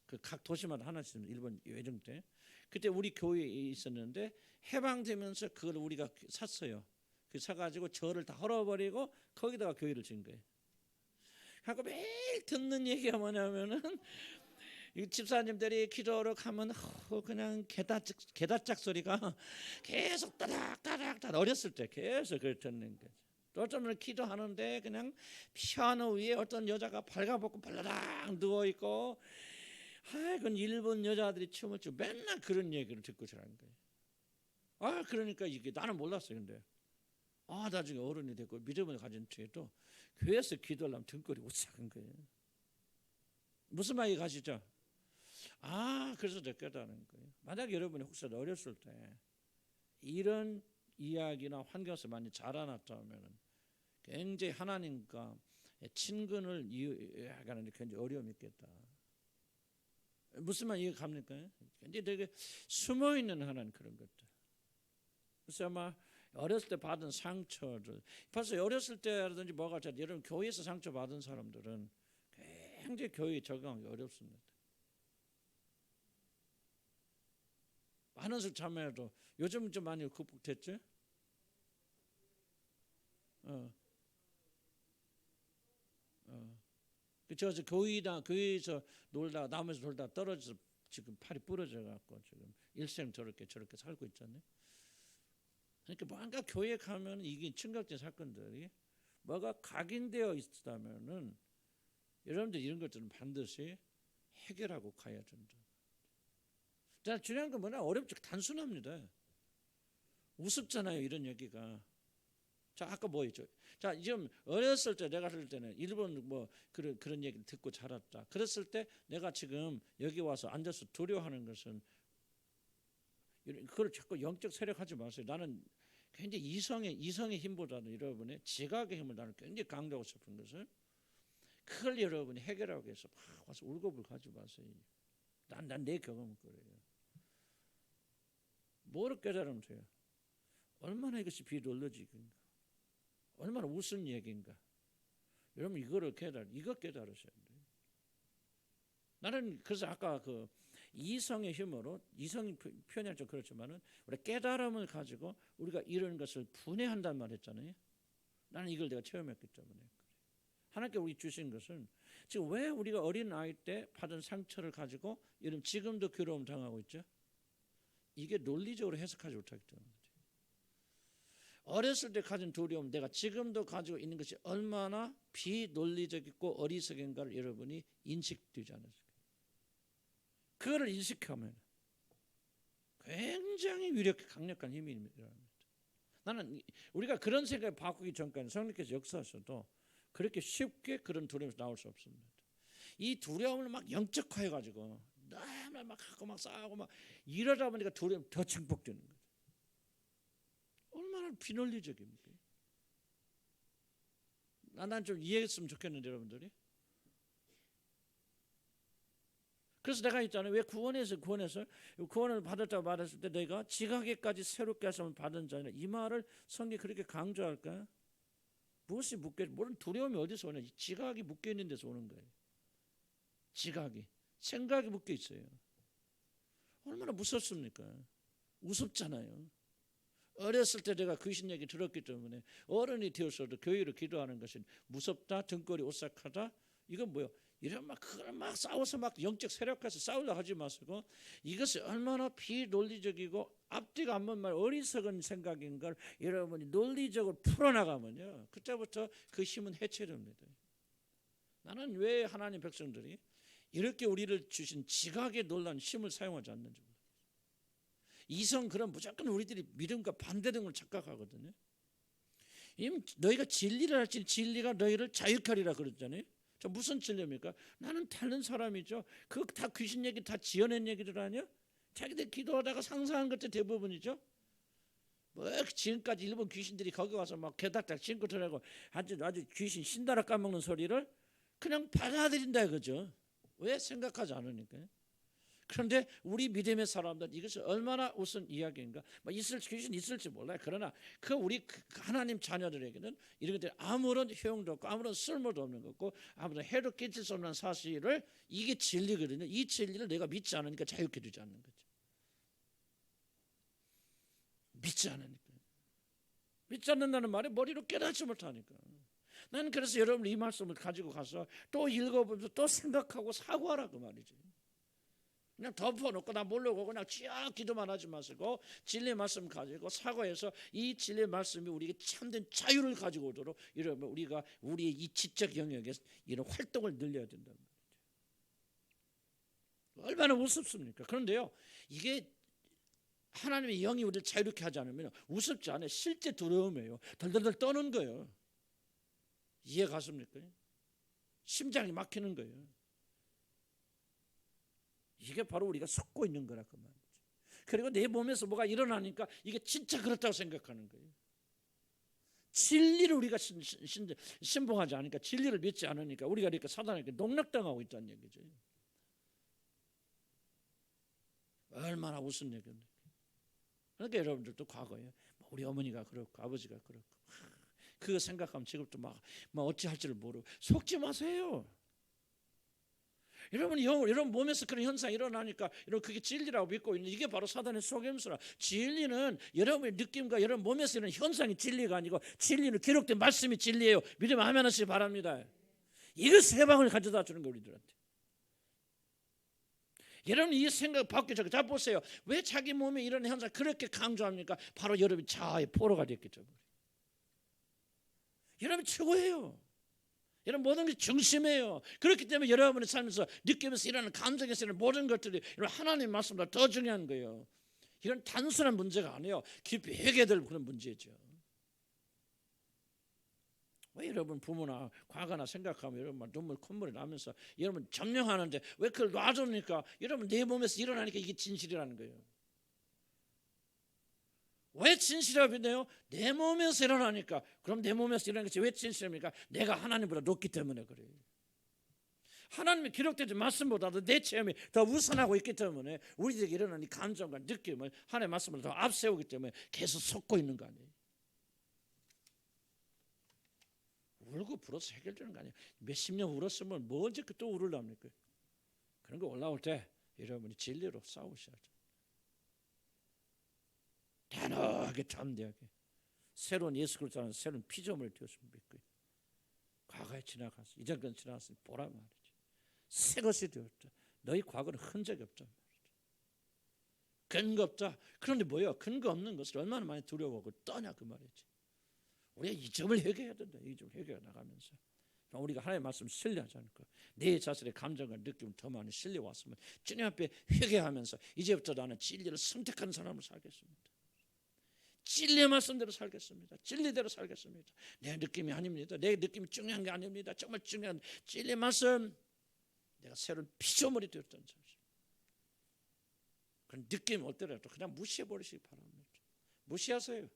그 각 도시마다 하나씩 일본 외정 때. 그때 우리 교회에 있었는데 해방되면서 그걸 우리가 샀어요. 그 사가지고 절을 다 헐어버리고 거기다가 교회를 지은 거예요. 하고 매일 듣는 얘기가 뭐냐면은 집사님들이 기도하러 가면 그냥 개다짝 소리가 계속 따닥따닥 어렸을 때 계속 그걸 듣는 거죠. 또 어쩌면 기도하는데 그냥 피아노 위에 어떤 여자가 발가벗고 발라당 누워있고 그건 일본 여자들이 춤을 추고 맨날 그런 얘기를 듣고 자란 거예요. 그러니까 이게 나는 몰랐어요. 근데 나중에 어른이 됐고 믿음을 가진 뒤에도 교회에서 기도하려면 등골이 오싹한 거예요. 무슨 말이 가시죠? 그래서 내가 깨달은 거예요. 만약 여러분이 혹시 어렸을 때 이런 이야기나 환경에서 많이 자라났다면 굉장히 하나님과 친근을 이해하는 데 굉장히 어려움이 있겠다. 무슨 말 이해가 갑니까? 굉장히 되게 숨어있는 하나님 그런 것들. 그래서 아마 어렸을 때 받은 상처들, 벌써 어렸을 때라든지 뭐가 여러분 교회에서 상처 받은 사람들은 굉장히 교회에 적응하기 어렵습니다. 많은 술 참여해도 요즘 좀 많이 극복됐죠? 저 교회에서 놀다가 나무에서 돌다가 떨어져서 지금 팔이 부러져 갖고 지금 일생 저렇게 살고 있잖아요. 그러니까 뭔가 교회에 가면 이게 충격적인 사건들이 뭐가 각인되어 있다면은 여러분들 이런 것들은 반드시 해결하고 가야 된다. 자, 중요한 건 뭐냐? 어렵지 단순합니다. 우습잖아요, 이런 얘기가. 자, 아까 뭐였죠? 자, 지금 어렸을 때 내가 할 때는 일본 뭐 그런 얘기를 듣고 자랐다. 그랬을 때 내가 지금 여기 와서 앉아서 두려워하는 것은 그걸 자꾸 영적 세력하지 마세요. 나는 굉장히 이성의 힘보다는 여러분의 지각의 힘을 나는 굉장히 강조하고 싶은 것은 그걸 여러분이 해결하기 위해서 막 와서 울고불 가지 마세요. 난 내 경험은 그래요. 뭐를 깨달으면 돼요? 얼마나 이것이 비논리적인가, 얼마나 우스운 얘기인가. 여러분 이거 깨달으셔야 돼요. 나는 그래서 아까 그 이성의 힘으로, 이성이 표현이 좀 그렇지만은 우리 깨달음을 가지고 우리가 이런 것을 분해한단 말 했잖아요. 나는 이걸 내가 체험했기 때문에. 하나님께 우리 주신 것은 지금 왜 우리가 어린 아이 때 받은 상처를 가지고 이런 지금도 괴로움 당하고 있죠? 이게 논리적으로 해석하지 못하기 때문에. 어렸을 때 가진 두려움, 내가 지금도 가지고 있는 것이 얼마나 비논리적이고 어리석은가를 여러분이 인식되지 않았을까요? 그거를 인식하면 굉장히 강력한 힘이 일어납니다. 나는 우리가 그런 생각을 바꾸기 전까지 성령께서 역사하셔도 그렇게 쉽게 그런 두려움에서 나올 수 없습니다. 이 두려움을 막 영적화해가지고 너무 막 하고 막 싸우고 막 이러다 보니까 두려움 더 증폭되는 거예요. 얼마나 비논리적입니까? 난 좀 이해했으면 좋겠는데 여러분들이. 그래서 내가 있잖아요. 왜 구원을 받았을 때 내가 지각에까지 새롭게 하심을 받은 자냐, 이 말을 성경이 그렇게 강조할까? 무엇이 물론 두려움이 어디서 오냐? 지각이 묶여 있는 데서 오는 거예요. 지각이, 생각이 묶여 있어요. 얼마나 무섭습니까? 우습잖아요. 어렸을 때 내가 귀신 얘기 들었기 때문에 어른이 되어서도 교회로 기도하는 것이 무섭다, 등골이 오싹하다. 이건 뭐요? 이런 그걸 막 싸워서 막 영적 세력화해서 싸우려 하지 마시고, 이것이 얼마나 비논리적이고 앞뒤가 안 맞는 말 어리석은 생각인 걸 여러분이 논리적으로 풀어나가면요, 그때부터 그 힘은 해체됩니다. 나는 왜 하나님 백성들이 이렇게 우리를 주신 지각에 놀란 힘을 사용하지 않는지 몰라요. 이성 그럼 무조건 우리들이 믿음과 반대되는 걸 착각하거든요. 너희가 진리를 할지 진리가 너희를 자유케 하리라 그랬잖아요. 저 무슨 진리입니까? 나는 다른 사람이죠. 그거 다 귀신 얘기 다 지어낸 얘기들 아니야? 자기들 기도하다가 상상한 것들 대부분이죠. 뭐 지금까지 일본 귀신들이 거기 와서 막 개닥닥 신고 들어가고 아주 귀신 신다라 까먹는 소리를 그냥 받아들인다 이거죠. 왜? 생각하지 않으니까. 그런데 우리 믿음의 사람들 이것이 얼마나 우스운 이야기인가. 귀신 있을지 몰라요. 그러나 우리 하나님 자녀들에게는 이런 것들이 아무런 효용도 없고 아무런 쓸모도 없는 거고 아무런 해로 끼칠 수 없는 사실을, 이게 진리거든요. 이 진리를 내가 믿지 않으니까 자유케 되지 않는 거죠. 믿지 않으니까. 믿지 않는다는 말이 머리로 깨닫지 못하니까. 나는 그래서 여러분 이 말씀을 가지고 가서 또 읽어보면서 또 생각하고 사고하라고 말이지. 그냥 덮어놓고 나 모르고 그냥 쥐약 기도만 하지 마시고 진리의 말씀 가지고 사고해서 이 진리의 말씀이 우리에게 참된 자유를 가지고 오도록 이러면 우리가 우리의 이 지적 영역에 이런 활동을 늘려야 된다는 거죠. 얼마나 우습습니까? 그런데요, 이게 하나님의 영이 우리를 자유롭게 하지 않으면 우습지 않아요. 실제 두려움이에요. 덜덜덜 떠는 거예요. 이해 가십니까? 심장이 막히는 거예요. 이게 바로 우리가 속고 있는 거라 그 말이죠. 그리고 내 몸에서 뭐가 일어나니까 이게 진짜 그렇다고 생각하는 거예요. 진리를 우리가 신봉하지 않으니까, 진리를 믿지 않으니까 우리가 이렇게 사단에게 농락당하고 있다는 얘기죠. 얼마나 무슨 얘기인데. 그러니까 여러분들도 과거에 우리 어머니가 그렇고 아버지가 그렇고 그거 생각하면 지금도 막 어찌 할지를 모르고 속지 마세요. 여러분 몸에서 그런 현상이 일어나니까 여러분 그게 진리라고 믿고 있는, 이게 바로 사단의 속임수라. 진리는 여러분의 느낌과 여러분 몸에서 있는 현상이 진리가 아니고, 진리는 기록된 말씀이 진리예요. 믿으면 아멘 하시기 바랍니다. 이것을 해방을 가져다 주는 거예요, 우리들한테. 여러분 이 생각 바뀌죠. 자 보세요. 왜 자기 몸에 이런 현상 그렇게 강조합니까? 바로 여러분이 자아의 포로가 됐기 때문에. 여러분 최고예요. 여러분 모든 게 중심이에요. 그렇기 때문에 여러분의 삶에서 느끼면서 일어나는 감정에서 일어나는 모든 것들이 하나님의 말씀보다 더 중요한 거예요. 이건 단순한 문제가 아니에요. 깊이 회개될 그런 문제죠. 왜 여러분 부모나 과거나 생각하면 여러분 눈물 콧물이 나면서 여러분 점령하는데 왜 그걸 놔줍니까? 여러분 내 몸에서 일어나니까 이게 진실이라는 거예요. 왜 진실이라고 믿나요? 내 몸에서 일어나니까. 그럼 내 몸에서 일어나는 것이 왜 진실입니까? 내가 하나님보다 높기 때문에 그래요. 하나님이 기록되지 말씀보다도 내 체험이 더 우선하고 있기 때문에 우리들에게 일어나는 이 감정과 느낌을 하나님의 말씀을 더 앞세우기 때문에 계속 속고 있는 거 아니에요. 울고 불어서 해결되는 거 아니에요. 몇십 년 울었으면 뭐 언제 또 울으랍니까? 그런 거 올라올 때 여러분이 진리로 싸우셔야죠. 단호하게 담대하게 새로운 예수 그리스도 안에서 새로운 피조물을 되었으면 믿고요. 과거에 지나가서 이전 건 지나갔으니 보라 말이죠. 새 것이 되었다. 너희 과거는 흔적이 없다 말이죠. 근거 없다. 그런데 뭐야? 근거 없는 것을 얼마나 많이 두려워하고 떠냐 그 말이지. 우리가 이 점을 회개해야 된다. 이 점을 회개해 나가면서 우리가 하나님의 말씀을 신뢰하지 않을까. 내 자신의 감정과 느낌을 더 많이 신뢰왔으면 주님 앞에 회개하면서 이제부터 나는 진리를 선택한 사람으로 살겠습니다. 진리의 말씀대로 살겠습니다. 진리대로 살겠습니다. 내 느낌이 아닙니다. 내 느낌이 중요한 게 아닙니다. 정말 중요한 진리의 말씀. 내가 새로운 피조물이 되었다는 사실. 그런 느낌이 어떠라도 그냥 무시해버리시기 바랍니다. 무시하세요.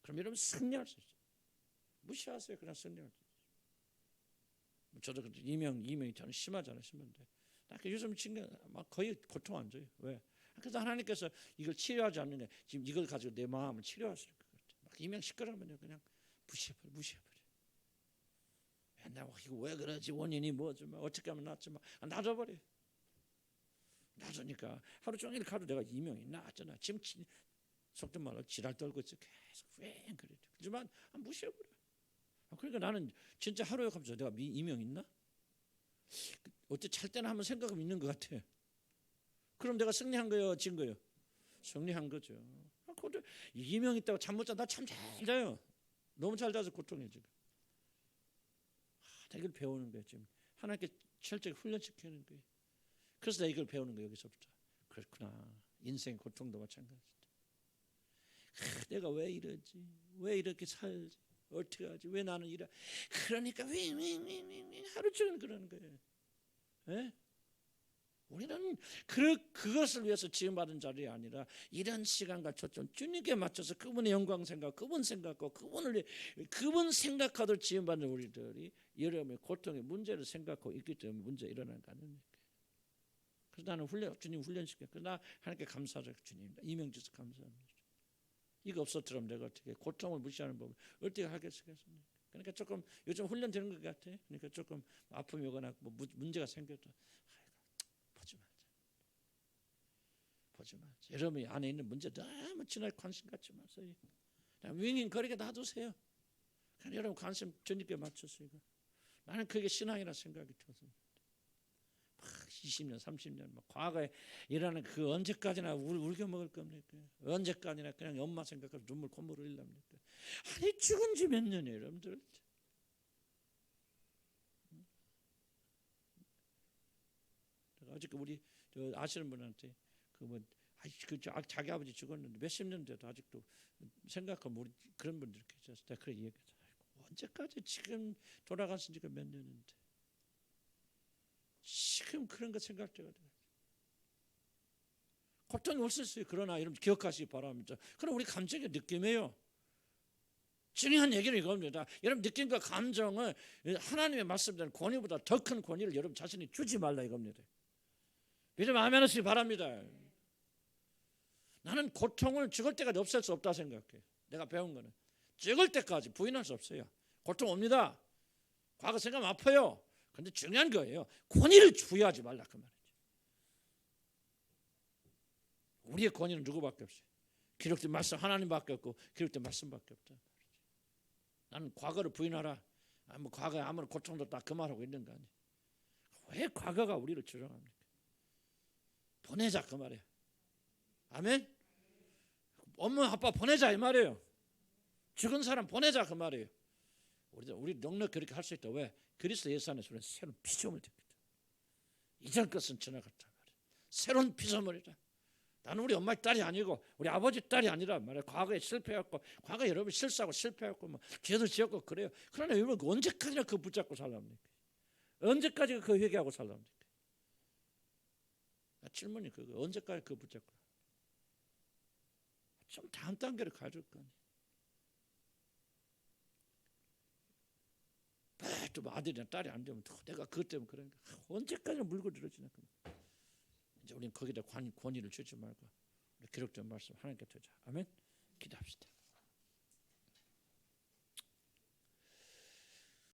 그럼 여러분 승리할 수 있어요. 무시하세요. 그냥 승리할 수 있어요. 저도 이명이 저는 심하잖아요. 심한데 요즘 막 거의 고통 안 줘요. 왜? 그래서 하나님께서 이걸 치료하지 않는 게 지금 이걸 가지고 내 마음을 치료하실 것 같아요. 막 이명 시끄러우면 그냥 무시해버려. 내가 이거 왜 그러지? 원인이 뭐지? 어떻게 하면 낫지? 놔둬버려. 놔두니까 하루 종일 가도 내가 이명이 나았잖아. 지금 속된 말로 지랄 떨고 있어. 계속 왱 그래. 하지만 무시해버려. 그러니까 나는 진짜 하루에 가면서 내가 이명 있나? 어째 잘 때는 한번 생각하면 있는 것 같아. 그럼 내가 승리한 거예요, 진 거예요? 승리한 거죠. 이명 있다고 잠 못 자. 나 참 잘 자요. 너무 잘 자서 고통해 지금. 나 이걸 배우는 거예요 지금. 하나님께 철저히 훈련시키는 거예요. 그래서 나 이걸 배우는 거예요 여기서부터. 그렇구나. 인생 고통도 마찬가지다. 내가 왜 이러지? 왜 이렇게 살지? 어떻게 하지? 왜 나는 이래? 그러니까 하루 종일 그러는 거예요. 예? 우리는 그것을 위해서 지음받은 자리가 아니라 이런 시간과 초점 주님께 맞춰서 그분의 영광 생각, 그분 생각하고 그분 생각하도록 지음받은 우리들이 여러분의 고통의 문제를 생각하고 있기 때문에 문제가 일어나는 거 아닙니까? 그래서 나는 주님 훈련시켜. 그래서 나 하나님께 감사하죠. 주님 이명 주셔서 감사합니다. 이거 없었더라면 내가 어떻게 고통을 무시하는 법을 어떻게 하겠습니까? 그러니까 조금 요즘 훈련되는 것 같아. 그러니까 조금 아픔이 오거나 문제가 생겨도 보지 말자. 여러분이 안에 있는 문제 너무 지나게 관심 갖지 마세요. 그냥 윙윙거리게 놔두세요. 그냥 여러분 관심 주님께 맞춰서 이거. 나는 그게 신앙이라 생각이 들어서 20년, 30년 과거에 일하는 그 언제까지나 울겨 먹을 겁니까? 언제까지나 그냥 엄마 생각하고 눈물 콧물 흘립니까? 아니 죽은 지 몇 년이에요, 여러분들. 어저께 우리 아시는 분한테 자기 아버지 죽었는데 몇십 년 돼도 아직도 생각하면 우리 그런 분들 계셔서 내가 그런 얘기하잖아요. 언제까지 지금 돌아가신 지가 몇 년인데 지금 그런 거 생각할 때가 돼요. 고통이 올 수 있어요. 그러나 여러분 기억하시기 바랍니다. 그럼 우리 감정의 느낌이에요. 중요한 얘기는 이겁니다. 여러분 느낌과 감정은 하나님의 말씀대로 권위보다 더 큰 권위를 여러분 자신이 주지 말라 이겁니다. 믿으면 아멘 하시기 바랍니다. 나는 고통을 죽을 때까지 없앨 수 없다 생각해. 내가 배운 거는 죽을 때까지 부인할 수 없어요. 고통 옵니다. 과거 생각하면 아파요. 그런데 중요한 거예요. 권위를 부여하지 말라 그 말이죠. 우리의 권위는 누구밖에 없어요. 기록된 말씀 하나님밖에 없고 기록된 말씀밖에 없다. 나는 과거를 부인하라. 과거에 아무런 고통도 다 그 말하고 있는 거 아니에요. 왜 과거가 우리를 주장합니까? 보내자 그 말이에요. 아멘. 엄마 아빠 보내자 이 말이에요. 죽은 사람 보내자 그 말이에요. 우리 넉넉 그렇게 할 수 있다. 왜? 그리스도 예수 안에서 우리는 새로운 피조물 됩니다. 이전 것은 지나갔다 말이에요. 새로운 피조물이다. 나는 우리 엄마의 딸이 아니고 우리 아버지 딸이 아니라 말이에요. 과거에 실패했고 과거에 여러분 실수하고 실패했고 뭐 죄도 지었고 그래요. 그러나 여러분 언제까지나 그거 붙잡고 살랍니까? 언제까지 그거 회개하고 살랍니까? 질문이 그거 언제까지 그거 붙잡고 좀 다음 단계를 가줄 거 아니에요. 또 아들이나 딸이 안 되면 내가 그것 때문에 그러니까 언제까지 물고 늘어지나. 이제 우리는 거기다 권위를 주지 말고 기록된 말씀 하나님께 두자. 아멘. 기도합시다.